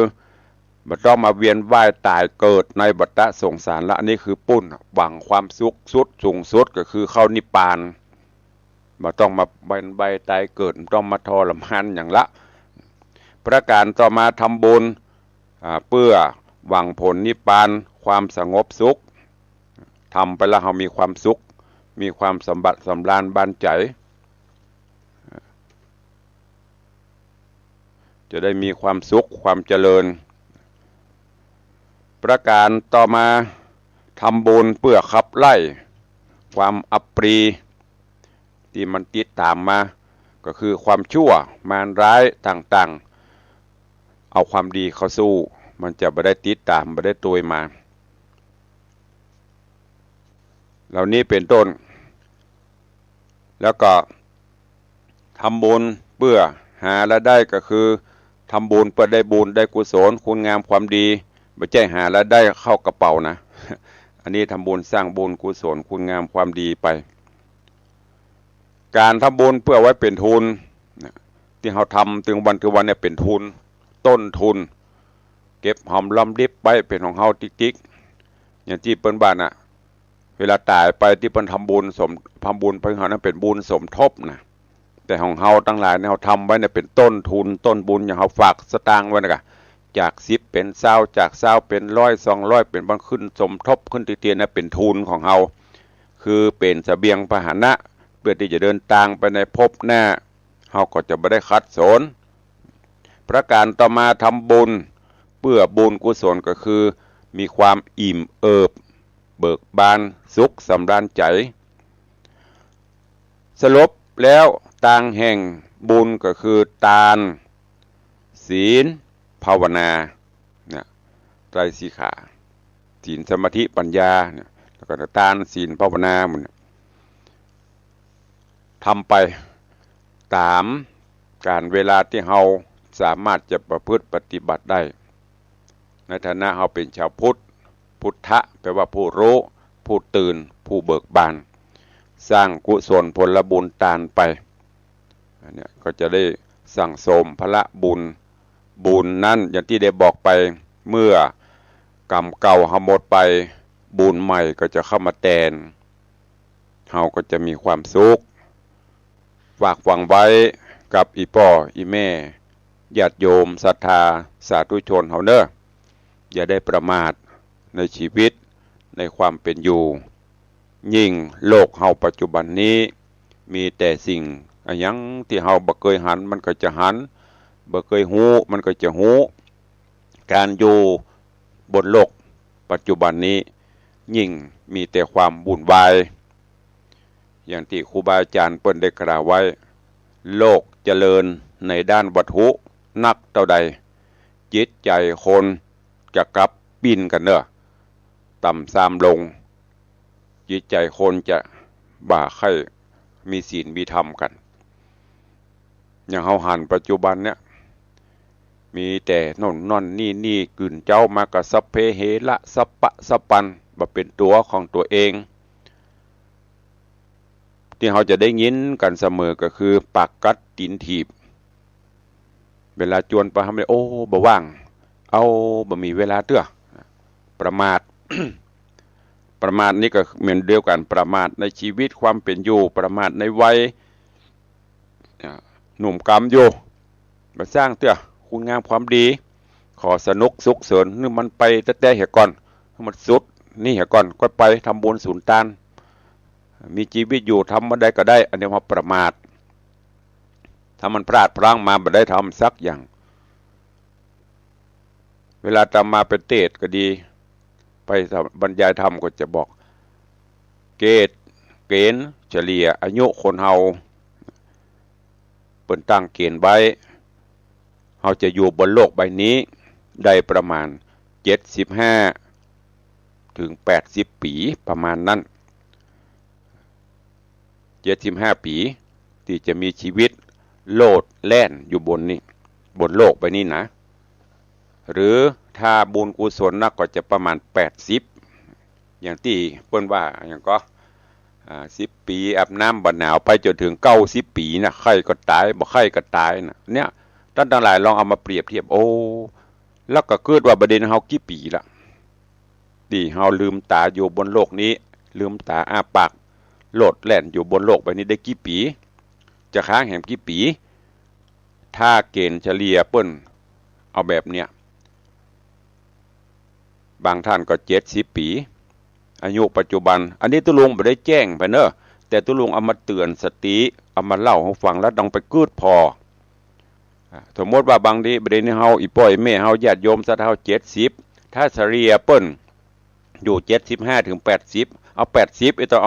บ่ต้องมาเวียนว่ายตายเกิดในวัฏสงสารละอันนี้คือปุ้นหวังความสุขสุดสูงสุดก็คือเข้านิพพานบ่ต้องมาเวียนว่ายตายเกิดต้องมาทรมานอย่างละประการต่อมาทำบุญเพื่อหวังผลนิพพานความสงบสุขทำไปแล้วเรามีความสุขมีความสมบัติสำราญบานใจจะได้มีความสุขความเจริญประการต่อมาทำบุญเพื่อขับไล่ความอับปรีที่มันติดตามมาก็คือความชั่วมารร้ายต่างๆเอาความดีเข้าสู้มันจะไม่ได้ติดตามไม่ได้ตัวมาเหล่านี้เป็นต้นแล้วก็ทำบุญเพื่อหาและได้ก็คือทำบุญเพื่อได้บุญได้กุศลคุณงามความดีไม่ใช่หาและได้เข้ากระเป๋านะ อันนี้ทำบุญสร้างบุญกุศลคุณงามความดีไปการทำบุญเพื่อไว้เป็นทุนที่เราทำถึงวันคือวันเนี่ยเป็นทุนต้นทุนเก็บหอมรอมริบไปเป็นของเราติ๊กๆอย่างที่เปิ้นบ้านน่ะเวลาตายไปที่เปิ้นทำบุญไปเขานั้นเป็นบุญสมทบนะแต่ของเราตั้งหลายเนี่ยเราทำไว้เนี่ยเป็นต้นทุนต้นบุญอย่างเราฝากสตางค์ไว้นะจาก10เป็น20จาก20เป็น100 200เป็นบางขึ้นสมทบขึ้นเตียนนะเป็นทุนของเราคือเป็นเสบียงพาหนะเพื่อที่จะเดินทางไปในภพหน้าเราก็จะไม่ได้ขัดสนประการต่อมาทำบุญเพื่อบุญกุศลก็คือมีความอิ่มเอิบเบิกบานสุขสำราญใจสรุปแล้วต่างแห่งบุญก็คือทานศีลภาวนาเนี่ยไตรสิกขาศีลสมาธิปัญญาเนี่ยแล้วก็ทานศีลภาวนามันทำไปตามการเวลาที่เราสามารถจะประพฤติปฏิบัติได้ในฐานะเราเป็นชาวพุทธะแปลว่าผู้รู้ผู้ตื่นผู้เบิกบานสร้างกุศลผลบุญตานไปอันนี้ก็จะได้สั่งสมพละบุญนั้นอย่างที่ได้บอกไปเมื่อกรรมเก่าหมดไปบุญใหม่ก็จะเข้ามาแทนเราก็จะมีความสุขฝากหวังไว้กับอีพ่ออีแม่ญาติโยมศรัทธาสาธุชนเฮาเด้ออย่าได้ประมาทในชีวิตในความเป็นอยู่ยิ่งโลกเฮาปัจจุบันนี้มีแต่สิ่งอันยังที่เฮาบ่เคยหันมันก็จะหันบ่เคยหูมันก็จะหูการอยู่บนโลกปัจจุบันนี้ยิ่งมีแต่ความวุ่นวายอย่างที่ครูบาอาจารย์เปิ้นได้กล่าวไว้โลกเจริญในด้านวัตถุนักเท่าใดจิตใจคนจะกลับปิ้นกันเนอะต่ำซามลงจิตใจคนจะบ่าไข้มีศีลมีธรรมกันอย่างเฮาหันปัจจุบันเนี่ยมีแต่โน่นนั่นนี่กลืนเจ้ามากะสัพเพเหระสัพปะสัพปันบ่เป็นตัวของตัวเองที่เราจะได้ยินกันเสมอก็คือปากกัดตีนถีบเวลาจวนไปทำไมโอ้บ่ว่างเอาบ่มีเวลาเตื้อประมาท ประมาทนี่ก็เหมือนเดียวกันประมาทในชีวิตความเป็นอยู่ประมาทในวัยหนุ่มกำอยู่มาสร้างเตื้อคุณงามความดี ขอสนุกสุขเสริญนี่มันไปแต่เหตุก่อนมันสุดนี่เหตุก่อนก็ไปทำบุญสูญตานมีชีวิตอยู่ทำมาได้ก็ได้อันนี้ว่าประมาทถ้ามันพลาดพลั้งมาไม่ได้ทำสักอย่างเวลาทำมาเป็นเทศก็ดีไปบรรยายธรรมก็จะบอกเกณฑ์เฉลี่ยอายุคนเฮาเปิ่นตั้งเกณฑ์ไว้เฮาจะอยู่บนโลกใบนี้ได้ประมาณ75 ถึง 80 ปีประมาณนั้น75 ปีที่จะมีชีวิตโลดแล่นอยู่บนนี้บนโลกใบนี้นะหรือถ้าบุญกุศลนักก็จะประมาณ80อย่างที่เปิ้นว่าอย่างก็10 ปีอาบน้ำบ่หนาวไปจนถึง90 ปีนะไข้ก็ตายบ่ไข้ก็ตายนะเนี่ยท่านทั้งหลายลองเอามาเปรียบเทียบโอ้แล้วก็เกิดว่าประเด็นเฮากี่ปีละที่เฮาลืมตาอยู่บนโลกนี้ลืมตาอ้าปากโลดแล่นอยู่บนโลกใบนี้ได้กี่ปีจะค้างแหมกี่ปีถ้าเกณฑ์เฉลี่ยเปิ้นเอาแบบเนี้ยบางท่านก็70 ปีอายุปัจจุบันอันนี้ตุลุงไม่ได้แจ้งไปเนอะแต่ตุลุงเอามาเตือนสติเอามาเล่าให้ฟังแล้วดังไปกืดพอสมมติว่าบางทีประเด็นเฮาอีป่อยแม่เฮาญาติโยมซะเท่า70ถ้าเฉลี่ยเปิ้นอยู่75 ถึง 80เอา80ไอ้ต่อ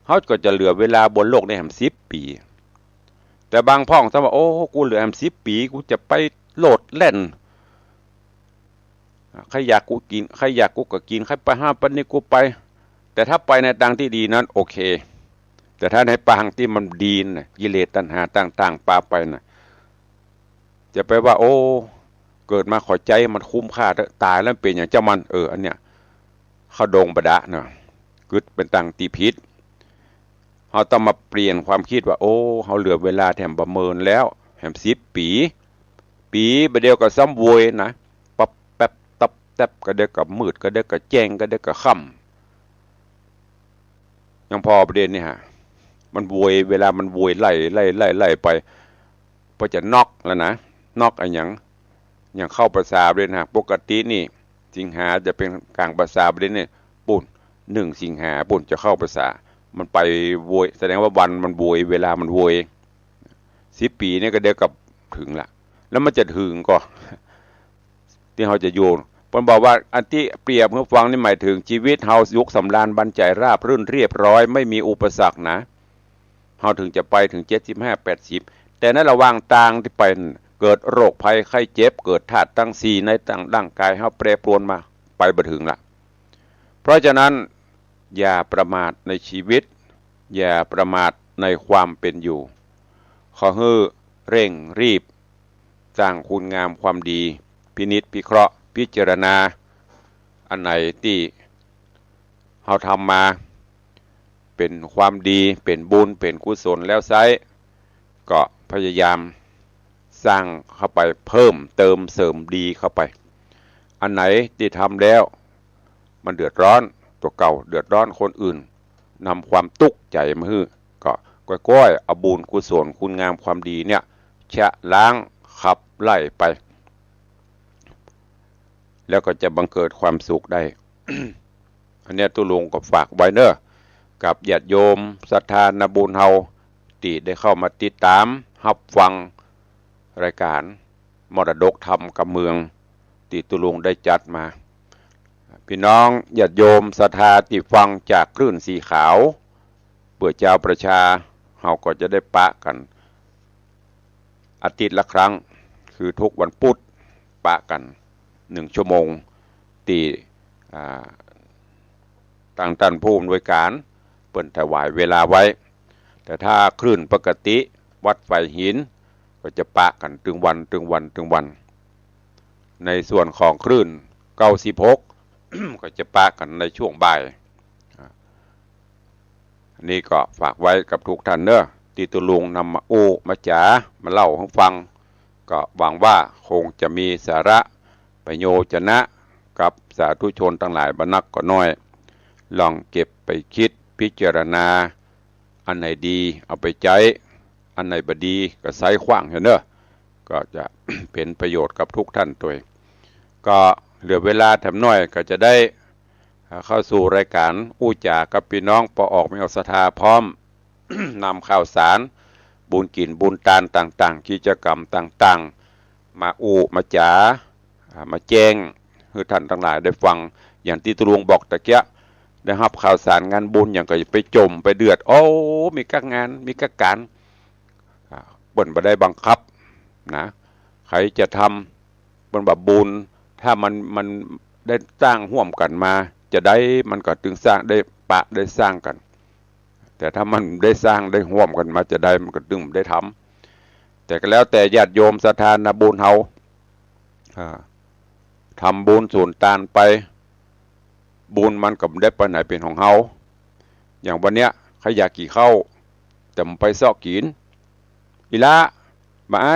เฮาก็จะเหลือเวลาบนโลกได้10 ปีแต่บางพ่องถ้าว่าโอ้กูเหลือ10 ปีกูจะไปโลดแล่นใครอยากกูกินใครอยากกูก็กินใครไปห้ามปนี่กูไปแต่ถ้าไปในทางที่ดีนั้นโอเคแต่ถ้าในทางที่มันดีนะกิเลสตัณหาต่างๆปาไปนะจะไปว่าโอ้เกิดมาขอใจมันคุ้มค่าตายแล้วเป็นอย่างเจ้ามันอันเนี้ยเขาดงบดะเนาะกึดเป็นตังตีพิษเขาต้องมาเปลี่ยนความคิดว่าโอ้เขาเหลือเวลาแถมประเมินแล้วแถม10 ปีประเดียวก็ซ้ำวยนะปั๊บแป๊บตับแทบก็เด็กกับมืดก็เด็กกับแจ้งก็เด็กกับค่ำยังพอประเด็นนี่ฮะมันวยเวลามันวยไล่ไปพอจะน็อกแล้วนะน็อกอะไรอย่างเข้าประสาทเลยนะปกตินี่สิงหาจะเป็นกลางประสาทเลยเนี่ยปุ่น1 สิงหาปุ่นจะเข้าประสาทมันไปโวยแสดงว่าวันมันโวยเวลามันโวย10 ปีเนี่ยก็เดียวกับถึงละแล้วมันจะถึงก็ที่เขาจะโยนผมบอกว่าอันที่เปรียบเพื่อฟังนี่หมายถึงชีวิตเฮายุคสำราญบรรจัยราบรื่นเรียบร้อยไม่มีอุปสรรคนะเฮาถึงจะไปถึง75-80แต่ในระหว่างทางที่ไปเกิดโรคภัยไข้เจ็บเกิดธาตุทั้ง4ในต่างร่างกายเฮาแปรปรวนมาไปบ่ถึงละเพราะฉะนั้นอย่าประมาทในชีวิตอย่าประมาทในความเป็นอยู่ขอให้เร่งรีบสร้างคุณงามความดีพินิจพิเคราะห์พิจารณาอันไหนที่เราทำมาเป็นความดีเป็นบุญเป็นกุศลแล้วไซก็พยายามสร้างเข้าไปเพิ่มเติมเสริมดีเข้าไปอันไหนที่ทำแล้วมันเดือดร้อนตัวเก่าเดือดร้อนคนอื่นนำความตุกข์ใจมาฮื้อก็ก้อยเอาบุญกุศลคุณงามความดีเนี่ยชะล้างขับไล่ไปแล้วก็จะบังเกิดความสุขได้ อันนี้ตุลุงก็ฝากไว้เนอะกับญาติโยมศรัทธาญบุญเฮาที่ได้เข้ามาติดตามรับฟังรายการมรดกธรรมกับเมืองที่ตุลุงได้จัดมาพี่น้องญาติโยมศรัทธาที่ฟังจากคลื่นสีขาวเพื่อเจ้าประชาเฮาก็จะได้ปะกันอาทิตย์ละครั้งคือทุกวันพุธปะกัน1 ชั่วโมงที่ทางท่านผู้อำนวยการเปิ่นถวายเวลาไว้แต่ถ้าคลื่นปกติวัดไฟหินก็จะปะกันถึงวันในส่วนของคลื่น96 ก็จะปะกันในช่วงบ่ายอันนี้ก็ฝากไว้กับทุกท่านเนอะที่ตุลุงนำมาจ๋ามาเล่าให้ฟังก็หวังว่าคงจะมีสาระประโยชน์นะกับสาธุชนทั้งหลายบรรนักก็น้อยลองเก็บไปคิดพิจารณาอันไหนดีเอาไปใช้อันไหนบ่ดีก็ใส่ขว้างเนอะก็จะ เป็นประโยชน์กับทุกท่านตัว ก็เหลือเวลาแถมน้อยก็จะได้เข้าสู่รายการอู้จากับพี่น้องปอออกไม่ออกศรัทธาพร้อม นำข่าวสารบุญกินบุญตานต่างๆกิจกรรมต่างๆมาอู้มาจ๋ามาแจ้งให้ท่านทั้งหลายได้ฟังอย่างที่ตุลวงบอกตะเกียได้รับข่าวสารงานบุญอย่างก็ไปจมไปเดือดโอ้มีกักงานมีกักการเปิ่นบ่ได้บังคับนะใครจะทำเปิ่นแบบบุญถ้ามันได้สร้างร่วมกันมาจะได้มันก็ถึงสร้างได้ปะได้สร้างกันแต่ถ้ามันได้สร้างได้ร่วมกันมาจะได้มันก็ถึงได้ทำแต่ก็แล้วแต่ญาติโยมศรัทธาบุญเฮาทำบุญส่วนตานไปบุญมันก็ได้ไปไหนเป็นของเฮาอย่างวันเนี้ยใครอยากกี่เข้าแต่มันไปซอกกินอีละมาไอ้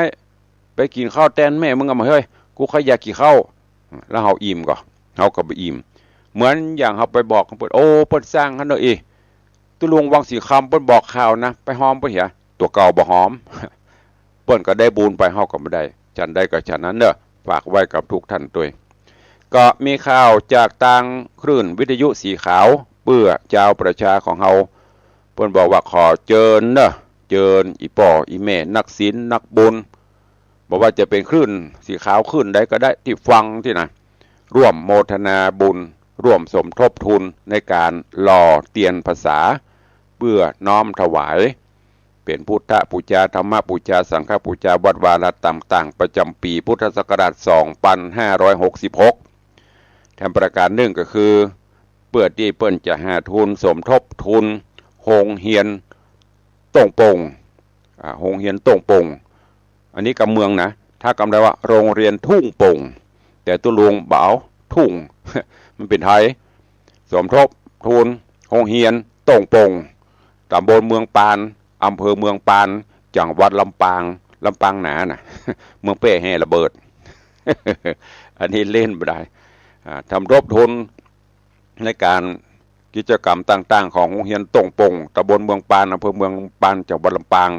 ไปกินข้าวแตนแม่มึงเอามาเฮ้ยกูใครอยากกี่เข้าแล้วเฮาอิ่มก่อนเฮาก็ไปอิ่มเหมือนอย่างเฮาไปบอกเพิ่นโอ้เพิ่นสร้างหั่นเด้ออีตุลวงวังสีคำเพิ่นบอกข่าวนะไปหอมเพิ่นเหียตัวเก่าบ่หอมเพิ่นก็ได้บุญไปเฮาก็บ่ได้ฉันได้ก็ฉันนั้นเด้อฝากไว้กับทุกท่านด้วยก็มีข่าวจากทางคลื่นวิทยุสีขาวเปื้อเจ้าประชาของเฮาเพิ่นบอกว่าขอเจิญเด้อเจิญอีป่ออีแม่นักศีลนักบุญบอกว่าจะเป็นคลื่นสีขาวคลื่นใดก็ได้ที่ฟังที่นะร่วมโมทนาบุญร่วมสมทบทุนในการหล่อเตียนภาษาเพื่อน้อมถวายเป็นพุทธปูชาธรรมปูชาสังฆปูชาวัดวาระต่างๆประจำปีพุทธศักราช2566แถมประการหนึ่งก็คือเปิดที่เปิ้นจะหาทุนสมทบทุนโรงเรียนต้งปงโรงเรียนต้งปงอันนี้กำเมืองนะถ้ากำได้ว่าโรงเรียนทุ่งปงแต่ตัวหลวงบ่าวทุ่ง มันเป็นไทยสมทบทุนโรงเรียนต้งปงตำบลเมืองปานอำเภอเมืองปานจังหวัดลำปางหนาน่ะ เมืองเป้แห่ระเบิด อันนี้เล่นไม่ได้ทำรบทุนในการกิจกรรมต่างๆของโรงเรียนต้งปงตำบลเมืองปานอำเภอเมืองปานจังหวัดลำปาง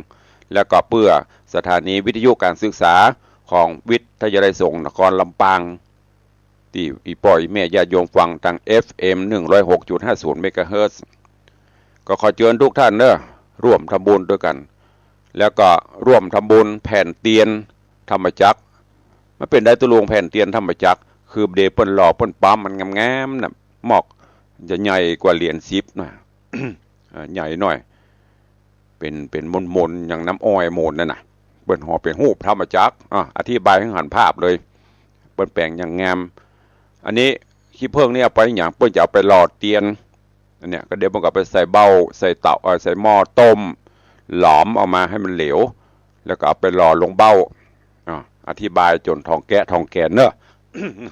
แล้วก็เพื่อสถานีวิทยุการศึกษาของวิทยาลัยสงฆ์นครลำปางที่อีป่อยแม่ญาติโยมฟังทาง FM 106.50 เมกะเฮิรตซ์ก็ขอเชิญทุกท่านเนอะร่วมทำบุญด้วยกันแล้วก็ร่วมทำบุญแผ่นเตียนธรรมจักรมันเป็นได้ตุลวงแผ่นเตียนธรรมจักรคือเดเปิ้นหล่อเปิ้นปั๊มมันงามๆนะหมอกจะใหญ่กว่าเหรียญ10นะ ใหญ่หน่อยเป็นมนๆอย่างน้ำอ้อยโมนนั่นน่ะเปิ้นห่อเป็นรูปธรรมจักรอธิบายให้เห็นภาพเลยเปิ้นแปลงอย่างงามอันนี้ขี้เพิ่งเนี่ยไปอย่างเปิ้นจะเอาไปหล่อเตียนอันเนี้ยก็เดี๋ยวมันก็ไปใส่เบ้าใส่เตาใส่หม้อต้มหลอมออกมาให้มันเหลวแล้วก็เอาไปหล่อลงเบ้าอธิบายจนทองแกะเนอะ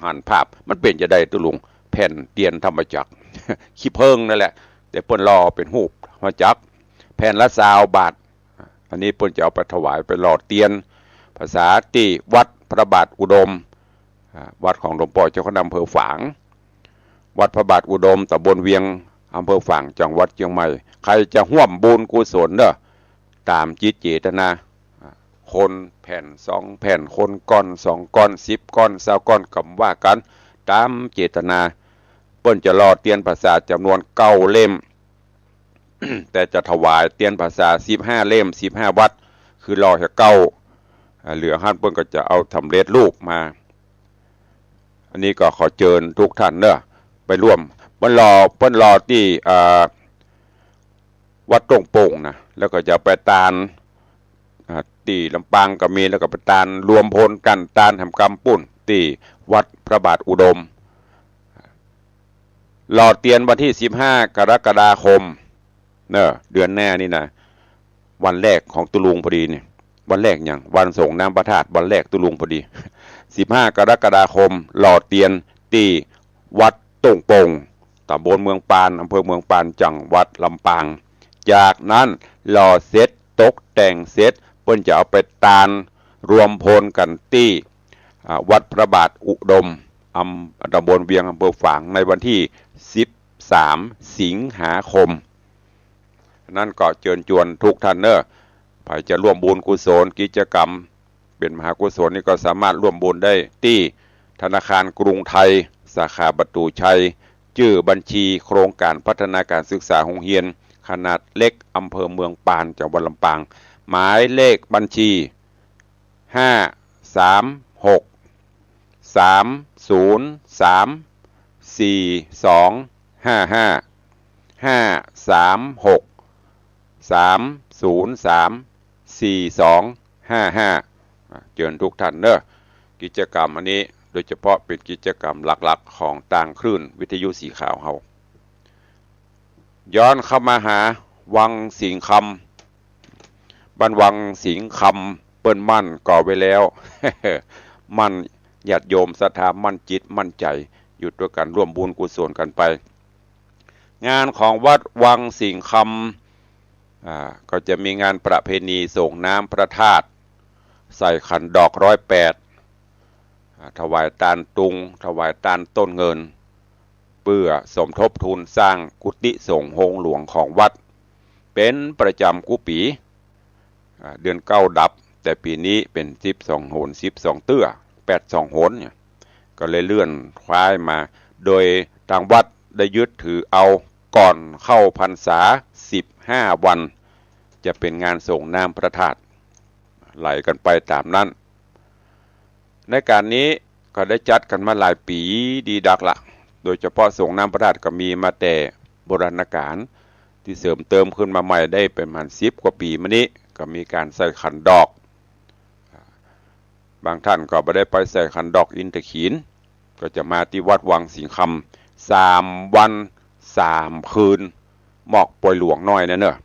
หันภาพมันเป็นจะได้ตุลุงแผ่นเตียนธรรมจักร ขี้เพิ่งนั่นแหละแต่เปิ้นหล่อเป็นรูปธรรมจักรแผ่นละ20 บาทอันนี้เปิ้นจะเอาไปถวายไปหล่อเตียนภาษาที่วัดพระบาทอุดมวัดของหลวงพ่อเจ้าคณะอำเภอฝางวัดพระบาทอุดมตำบลเวียงอำเภอฝางจังหวัดเชียงใหม่ใครจะร่วมบุญกุศลเด้อตามจิตเจตนาคนแผ่น2 แผ่นคนก้อน2 ก้อน10 ก้อน20 ก้อนกำว่ากันตามเจตนาเปิ้นจะหล่อเตียนภาษาจำนวน9 เล่ม แต่จะถวายเตียนภาษา15 เล่ม15 วัดคือหล่อแค่9เหลือหันเปิ้นก็จะเอาสำเร็จรูปมาอันนี้ก็ขอเชิญทุกท่านเนอะไปร่วมเปิ้นรอที่วัดต้งโป่งนะแล้วก็จะไปตาลที่ลำปางก็มีแล้วก็ไปตาลรวมพลกันตาลทำกรรมปุ่นที่วัดพระบาทอุดมหล่อเตียนวันที่15 กรกฎาคมเนอะเดือนหน้านี่นะวันแรกของตุลุงพอดีเนี่ยวันแรกอย่างวันส่งน้ำพระธาตุวันแรกตุลุงพอดี15 กรกฎาคมหล่อเตียนที่วัดต้งโป่งตำบลเมืองปานอำเภอเมืองปานจังหวัดลำปางจากนั้นหล่อเสร็จตกแต่งเสร็จเปิ้นจะเอาไปตาลรวมพลกันที่วัดพระบาทอุดมตำบลเวียงอำเภอฝางในวันที่13 สิงหาคมนั่นก็เชิญชวนทุกท่านเนอะใครจะร่วมบุญกุศลกิจกรรมเป็นมหากุศลนี่ก็สามารถร่วมบุญได้ที่ ธนาคารกรุงไทยสาขาประตูชัยชื่อบัญชีโครงการพัฒนาการศึกษาโรงเรียนขนาดเล็กอำเภอเมืองปานจังหวัดลำปางหมายเลขบัญชี536 303 4255 536 303 4255เชิญทุกท่านเนอะกิจกรรมอันนี้โดยเฉพาะเป็นกิจกรรมหลักๆของต่างคลื่นวิทยุสีขาวเฮาย้อนเข้ามาหาวังสิงห์คำบ้านวังสิงห์คำเปิ้นมั่นก่อไว้แล้ว มั่นญาติโยมศรัทธามั่นจิตมั่นใจอยู่ด้วยกันร่วมบุญกุศลกันไปงานของวัดวังสิงห์คำก็จะมีงานประเพณีส่งน้ำพระธาตุใส่ขันดอก108ถวายตาลตุงถวายตาลต้นเงินเพื่อสมทบทุนสร้างกุฏิสงฆ์โฮงหลวงของวัดเป็นประจำกุปีเดือน9ดับแต่ปีนี้เป็น12โหน12เตื้อ82โหนเนี่ยก็เลยเลื่อนคว้ายมาโดยทางวัดได้ยึดถือเอาก่อนเข้าพรรษา15วันจะเป็นงานส่งน้ำพระธาตุไหลกันไปตามนั้นในการนี้ก็ได้จัดกันมาหลายปีดีดักละโดยเฉพาะส่งน้ำพระธาตุก็มีมาแต่โบราณกาลที่เสริมเติมขึ้นมาใหม่ได้เป็นประมาณ10กว่าปีมานี้ก็มีการใส่ขันดอกบางท่านก็ไม่ได้ไปใส่ขันดอกอินทขีนก็จะมาที่วัดวังสิงห์คำ3 วัน 3 คืนหมอกปล่อยหลวงน้อยนะเนอะ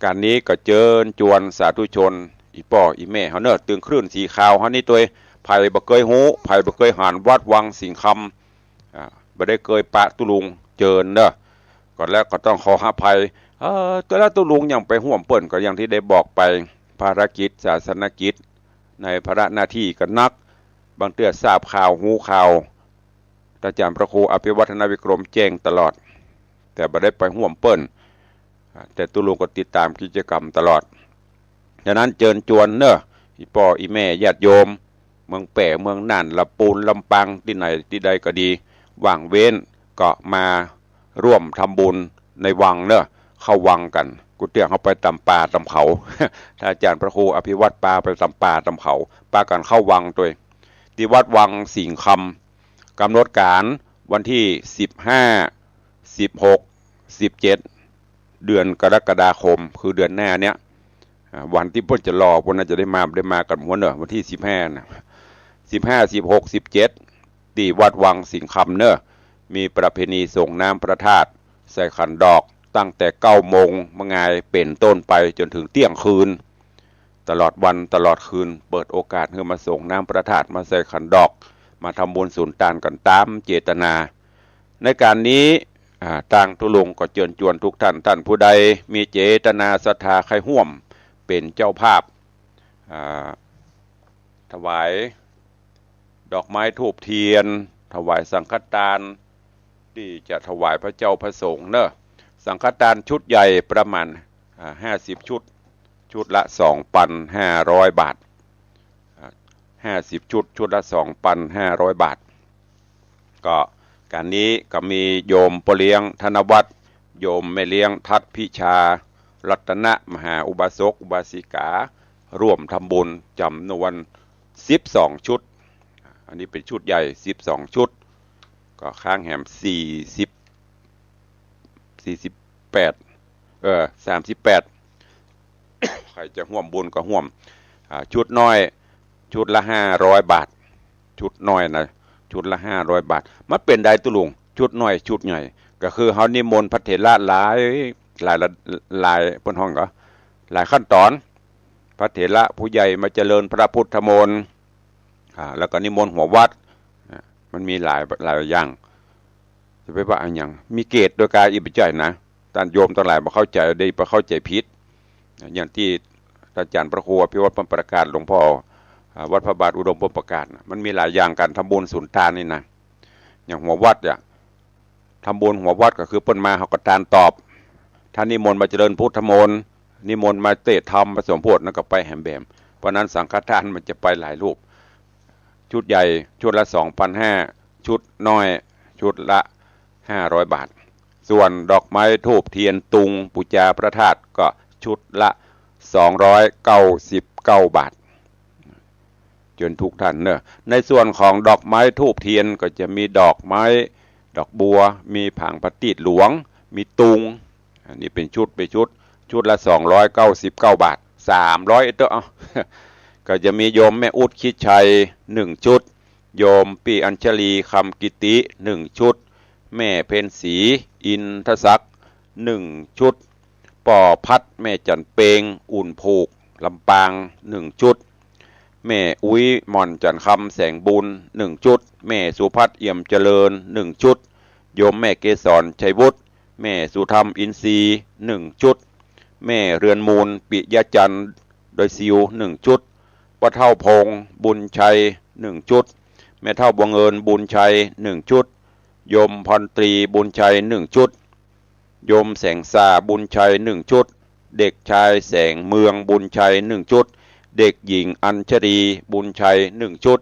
การนี้ก็เจิญจวนสาธุชนอีป่ออีแม่เขาเนอะตึงคลื่นสีขาวเขานี่ตัวไผ่บ่เคยหูไผ่บ่เคยหันวัดวังสิงห์คำบ่ได้เคยปะตุลุงเจิญเนอะก่อนแล้วก็ต้องขออภัยตัวละตุลุงยังไปห่วมเปิ่นก็อย่างที่ได้บอกไปภารกิจศาสนกิจในภาระหน้าที่กันนักบางเตือทราบข่าวหูข่าวอาจารย์พระครูอภิวัฒนวิกรมแจ้งตลอดแต่บ่ได้ไปห่วมเปิ่นแต่ตุลุงก็ติดตามกิจกรรมตลอดฉะนั้นเจิญจวนเนอะอีป่ออีแม่ญาติโยมเมืองแป่เมืองน่านลำปูนลำปางที่ไหนที่ใดก็ดีว่างเว้นก็มาร่วมทำบุญในวังเนอะเข้าวังกันกูเตี้ยเขาไปตำป่าตำเขาถ้าอาจารย์พระครูอภิวัตรปาไปตำป่าตำเขาปากันเข้าวังตัวที่วัดวังสิงห์คำกำหนดการวันที่15 16 17เดือนกรกฎาคมคือเดือนหน้าเนี้ยวันที่เพิ่นจะรอพวกนั้นจะได้มากันหัวเนอะวันที่15นะ15 16 17ที่วัดวังสิงห์คำเนอะมีประเพณีส่งน้ำพระธาตุใส่ขันดอกตั้งแต่9 โมงมงายเป็นต้นไปจนถึงเที่ยงคืนตลอดวันตลอดคืนเปิดโอกาสให้มาส่งน้ำพระธาตุมาใส่ขันดอกมาทำบุญสุนทานกันตามเจตนาในการนี้ทางทุลุงก็เชิญชวนทุกท่านผู้ใดมีเจตนาศรัทธาใครห่วมเป็นเจ้าภาพถวายดอกไม้ธูปเทียนถวายสังฆทานที่จะถวายพระเจ้าพระสงฆ์เนอะสังฆทานชุดใหญ่ประมาณ50 ชุดชุดละ 2,500 บาท50 ชุดชุดละ 2,500 บาทก็การนี้ก็มีโยมปเลี้ยงธนวัฒน์โยมแม่เลี้ยงทัดพิชารัตนะมหาอุบาสกอุบาสิการ่วมทำบุญจำนวน12 ชุดอันนี้เป็นชุดใหญ่12 ชุดก็ข้างแหม38ใครจะห่วมบุญก็ห่วมชุดน้อยชุดละ500 บาทชุดน้อยนะชุดละ500 บาทมันเป็นได้ตุลุงชุดน้อยชุดใหญ่ก็คือเฮานิมนต์พระเถระหลายเพิ่นห้องก็หลายขั้นตอนพระเถระผู้ใหญ่มาเจริญพระพุทธมนต์แล้วก็นิมนต์หัววัดมันมีหลายอย่างจะไปว่าอันอย่างมีเกตโดยการอิบใจนะท่านโยมทั้งหลายบ่เข้าใจได้บ่เข้าใจผิดอย่างที่อาจารย์พระครูอภิวัตรประกาศหลวงพ่อวัดพระบาทอุดมประกาศมันมีหลายอย่างการทำบุญสุนทานนี่นะอย่างหัววัดเนี่ยทำบุญหัววัดก็คือเปิ้นมาเขาก็ทานตอบท่านนิมนต์มาเจริญพุทธมนต์นิมนต์มาเตะธรรมผสมโพธินั่นก็ไปแหมแบมเพราะนั้นสังฆทานมันจะไปหลายรูป ชุดใหญ่ชุดละ 2,500 ชุดน้อยชุดละ500 บาทส่วนดอกไม้ธูปเทียนตุงปูจาพระธาตุก็ชุดละ299 บาทจนทุกท่านเนอะในส่วนของดอกไม้ธูปเทียนก็จะมีดอกไม้ดอกบัวมีผางประทีปหลวงมีตุงอันนี้เป็นชุดชุดละ299 บาท300ตัวเอาก็จะมีโยมแม่อุดคิดชัย1ชุดโยมปีอัญชลีคำกิติ1ชุดแม่เพ็ญศรีอินทศักดิ์1ชุดป่อพัดแม่จันเปงอุ่นผูกลำปาง1ชุดแม่อุ้ยหม่อนจันคำแสงบุญ1ชุดแม่สุพัฒน์เอี่ยมเจริญ1ชุดโยมแม่เกษรชัยวุฒิแม่สุธรรมอินทรีย์1ชุดแม่เรือนมูลปิยจันทร์โดยซิว1ชุดป้าเท่าพงบุญชัย1ชุดแม่เท่าบังเอิญบุญชัย1ชุดโยมพรตรีบุญชัย1ชุดโยมแสงสาบุญชัย1ชุดเด็กชายแสงเมืองบุญชัย1ชุดเด็กหญิงอัญชรีบุญชัย1ชุด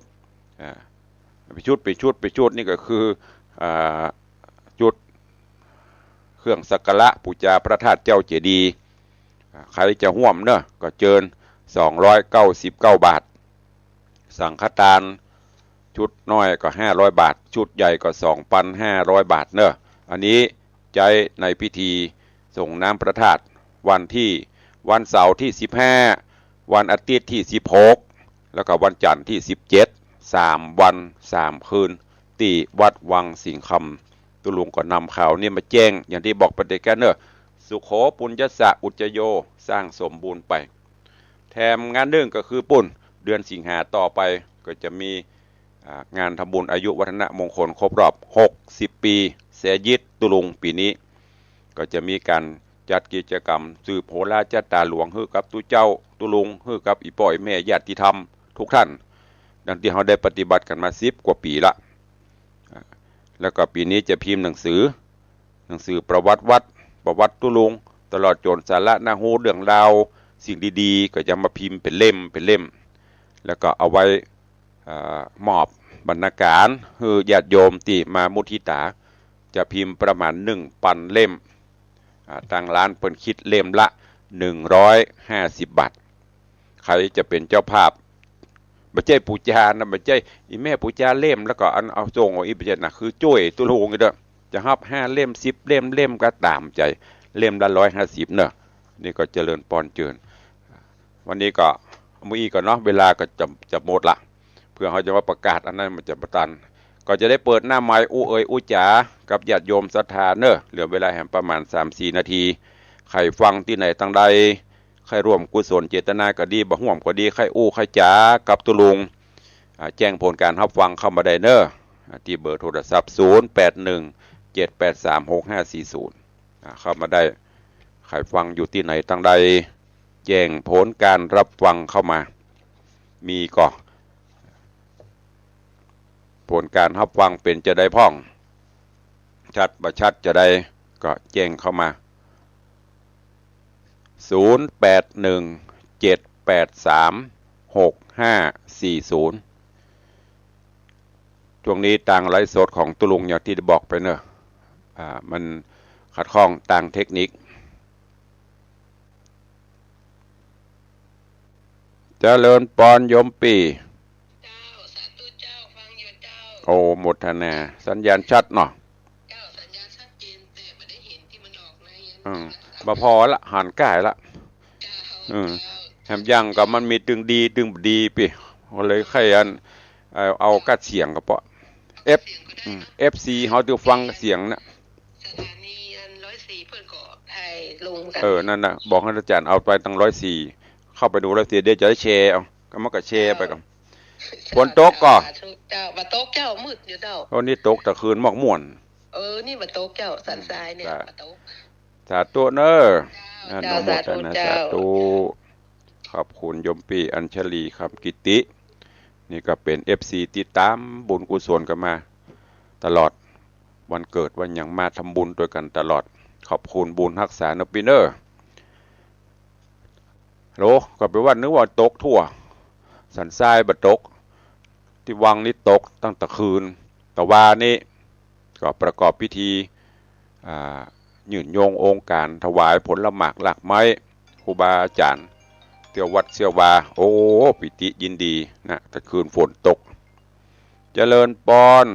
ไปชุดนี่ก็คือชุดเครื่องสักการะปูจาพระธาตุเจ้าเจดีย์ใครจะห่วมเนอะก็เจิญ299 บาทสังฆทานชุดน้อยก็500 บาทชุดใหญ่ก็ 2,500 บาทเนอะอันนี้ใช้ในพิธีส่งน้ำพระธาตุวันเสาร์ที่15วันอาทิตย์ที่16แล้วก็วันจันทร์ที่17 3 วัน 3 คืนที่วัดวังสิงห์คำตุลุงก็นำข่าวนี้มาแจ้งอย่างที่บอกประเด็นกันเนอะสุโขปุญญสะอุจจโยสร้างสมบูรณ์ไปแถมงานหนึ่งก็คือปุ่นเดือนสิงหาต่อไปก็จะมีงานทำบุญอายุวัฒนมงคลครบรอบ60 ปีเสยิดตุลุงปีนี้ก็จะมีการจัดกิจกรรมสืบโหราชตาหลวงฮือกับตุเจ้าตุลุงฮือกับอีป่อยแม่ญาติธรรมทุกท่านดังที่เราได้ปฏิบัติกันมา10 กว่าปีละแล้วก็ปีนี้จะพิมพ์หนังสือประวัติวัดประวัติตุลุงตลอดจนสาระนาฮูเรื่องราวสิ่งดีๆก็จะมาพิมพ์เป็นเล่มแล้วก็เอาไว้มอบบรรณาการคือญาติโยมที่มามุทิตาจะพิมพ์ประมาณ1,000 เล่มทางร้านเปิดคิดเล่มละ150 บาทใครจะเป็นเจ้าภาพบัจเจ้ปูจานะบัจเจ้อีแม่ปูจาเล่มแล้วก็เอาส่งอีบัจเจ้นะคือจ้วยตุลุงเด้อจะฮับ5 เล่ม10 เล่มก็ตามใจเล่มละ150เนอะนี่ก็เจริญปอนเจิญวันนี้ก็มื้ออีกก่อนเนาะเวลาก็จะหมดละเพื่อเขาจะว่าประกาศอันนั้นมันจะประตันก็จะได้เปิดหน้าไม้อู้จ๋ากับญาติโยมศรัทธาเนอะเหลือเวลาแห่งประมาณ 3-4 นาทีใครฟังที่ไหนตั้งใดใครร่วมกุศลเจตนาก็ดีบ่ห่วมก็ดีใครใครจ๋ากับตุลุงแจ้งผลการรับฟังเข้ามาได้เนอะที่เบอร์โทรศัพท์0817836540เข้ามาได้ใครฟังอยู่ที่ไหนตั้งใดแจ้งผลการรับฟังเข้ามามีก็ผลการรับฟังเป็นจะได้พ่องชัดบ่ชัดจะได้ก็แจ้งเข้ามา0817836540ช่วงนี้ต่างไลฟ์สดของตุลุงอย่างที่ได้บอกไปเนอะมันขัดข้องต่างเทคนิคเจริญปอนยมปีโอ้หมดนาสัญญาณชัดเนาะสัญญาณชัดเจนแต่ไม่ได้เห็นที่มันออกในมาพอละหันใกล้ละแถมยังกับมันมีตึงดีปีก็เลยใครเอากัดเสียงกับเปาะFC เขาจะฟังเสียงนะสถานี104เพิ่นก็ให้ลงกันนั่นน่ะบอกให้อาจารย์เอาไปตั้ง104เข้าไปดู104เดี๋ยวจะได้แชร์เอาก็มันก็แชร์ไปกันฝนตกก็เจ้าบ่ตกเจ้ามืดอยู่เจ้าวันนี้ตกแต่คืนหมอกม่วนนี่บ่ตกเจ้าสันทรายเนี่ยบ่ตกสาธุเนออนุโมทนาสาธุขอบคุณโยมปีอัญชลีคำกิตินี่ก็เป็น FC ติดตามบุญกุศลกันมาตลอดวันเกิดวันหยังมาทำบุญด้วยกันตลอดขอบคุณบุญรักษาเนอะปีเนอร์โหก็แปลว่านึกว่าตกทั่วสันทรายบ่ตก ที่วังนี้ตกตั้งแต่คืนแต่ว่านี่ก็ประกอบพิธียืนโยงองค์การถวายผลหมากหลักไม้ครูบาอาจารย์เตียววัดเสียววาโอ้ปิติยินดีนะแต่คืนฝนตกเจริญปอน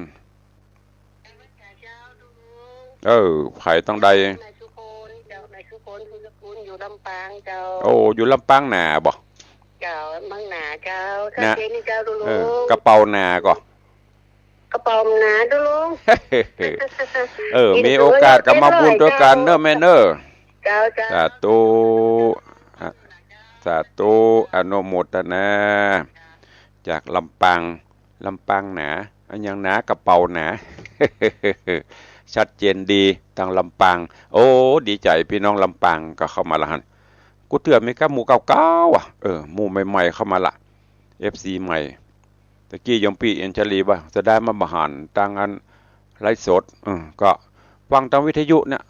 ไผ่ต้องใดอยู่ลำปางเจ้าโอ้อยู่ลำปางหนาบ่เจ้ามังหนาเจ้าถ้าเป็นนี่เจ้าดูลุงกระเป๋าหนาก็กระเป๋าหนาดูลุงมีโอกาสก็มาบุญด้วยกันเนอะแม่เนอะเจ้าสาธุสาธุอนุโมทนาจากลำปางหนาอันยังหนากระเป๋าหนาชัดเจนดีทางลำปางโอ้ดีใจพี่น้องลำปางก็เข้ามาละหันกูเตือนไม่กล้าหมู่เก่าๆอ่ะหมู่ใหม่ๆเข้ามาละ FC ใหม่ตะกี้ยมปีเอ็นชลีว่าจะได้มาบหันต่างอันไลฟ์สดก็ฟังทางวิทยุเนี่ย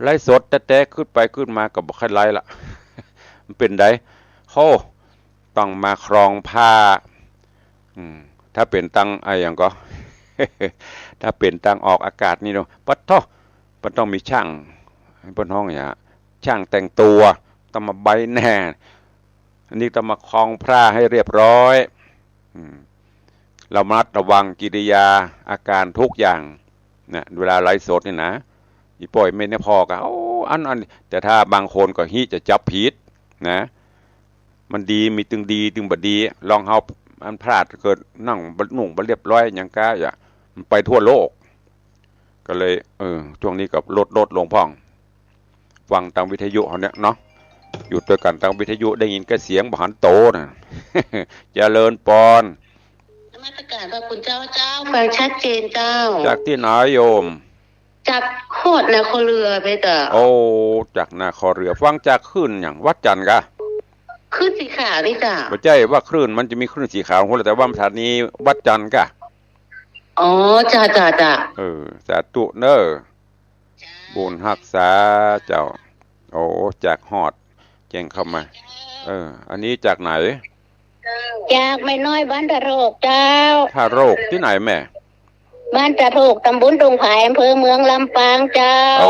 ไลฟ์สดแต่ขึ้นไปขึ้นมาก็บ่ค่อยไลฟ์ละมันเป็นไดโหต้องมาครองผ้าถ้าเป็นตังอะไรอย่างก็ถ้าเป็นตังออกอากาศนี่เนาะปัดท่อมันต้องมีช่างบนห้องอย่างช่างแต่งตัวต้องมาใบแน่อันนี้ต้องมาคล้องผ้าให้เรียบร้อยเรามัดระวังกิริยาอาการทุกอย่างนะเวลาไลฟ์สดนี่นะอีป่อยไม่ได้พอกันอันแต่ถ้าบางคนก็ฮิจะจับผิดนะมันดีมีตึงดีตึงบดีลองเฮาอันพลาดเกิดนั่งบรรนุ่งบรรเรียบร้อยอย่างก้าอย่ามันไปทั่วโลกก็เลยช่วงนี้กับลดลงพ่องฟังทางวิทยุเขาเนี่ยเนาะอยู่ด้วยกันทางวิทยุได้ยินแค่เสียงบหันโตนะเจริญปอนมาตรการว่าคุณเจ้าฟังชัดเจนเจ้าจากที่ไหนโยมจากโคดนาคอเรือไปเจ้าโอ้จากนาคอเรือฟังจากคลื่นอย่างวัดจันทร์กะคลื่นสีขาวนี่จ้าไม่ใช่ว่าคลื่นมันจะมีคลื่นสีขาวคนละแต่ว่าสถานีวัดจันทร์กะอ๋อจ้าสาธุเนอบุญรักษาเจ้าโอ้จากฮอดแจ้งเข้ามาอันนี้จากไหนจากไม่น้อยบ้านตะโรกเจ้าท่าโรกที่ไหนแม่บ้านตะโรกตำบลดงไผ่อำเภอเมืองลำปางเจ้าโอ้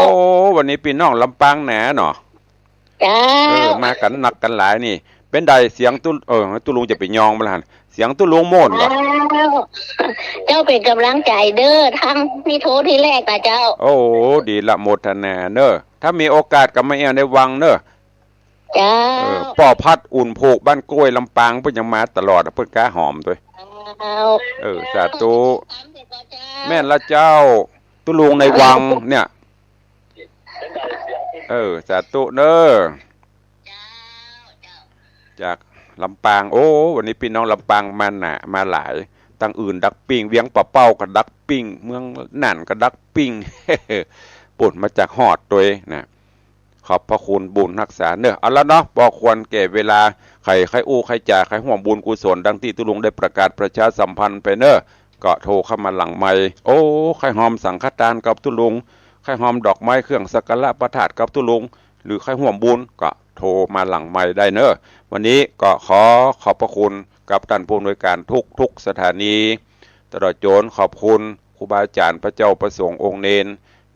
วันนี้พี่น้องลำปางแหนเนาะจ้ามากันหนักกันหลายนี่เป็นใดเสียงตุลุงจะไปยองมาล่ะเสียงตุลุงโม่นบ่เจ้าเป็นกำลังใจเด้อทั้งนี่โทรที่แรกเจ้าโอ้ดีละโมทนาเนอะถ้ามีโอกาสก็มาในวังเนอะจ้าป่อพัดอุ่นโพกบ้านกล้วยลำปางเพิ่นยังมาตลอดเพิ่นก้าหอมด้วยสาธุแม่นละเจ้าตุลุงในวังเนี่ยสาธุเนอะจากลำปางโอ้วันนี้พี่น้องลำปางมาหลายตั้งอื่นดักปิ้งเวียงปะเป้าก็ดักปิ้งเมืองนั่นก็ดักปิ้งปุ่นมาจากหอดตัวนะขอบพระคุณบุญรักษาเนอะเอาละเนาะบอกควรแก่เวลาใครอู้ใครจ่าใครห่วงบุญกุศลดังที่ตุลุงได้ประกาศประชาสัมพันธ์ไปเนอะก็โทรเข้ามาหลังไมค์โอ้ใครหอมสังฆทานกับตุลุงใครหอมดอกไม้เครื่องสักการะประทาดกับตุลุงหรือใครห่วงบุญก็โทรมาหลังไมค์ได้เนอะวันนี้ก็ขอบพระคุณกับท่านผู้อำนวยการทุกสถานีตลอดจนขอบคุณครูบาอาจารย์พระเจ้าประสงค์องค์เนน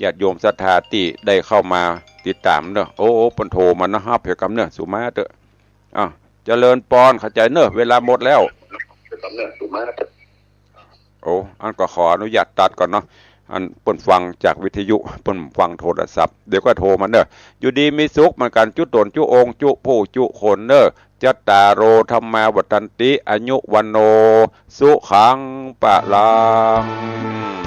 ญาติโยมศรัทธาที่ได้เข้ามาติดตามเนอะโอ้ปนโทมานะฮับเกี่ยวกับเนอะสุมาเตอะเจริญปอนเข้าใจเนอะเวลาหมดแล้วโอ้อันก็ขออนุญาตตัดก่อนเนาะอันเปิ่นฟังจากวิทยุเปิ่นฟังโทรศัพท์เดี๋ยวก็โทรมาเนอะอยู่ดีมีสุขเหมือนกันจุตนจุองจุผู้จุคนเนอะจัตตาโรธรรมาวัฏันติอายุวันโนสุขังปะลัง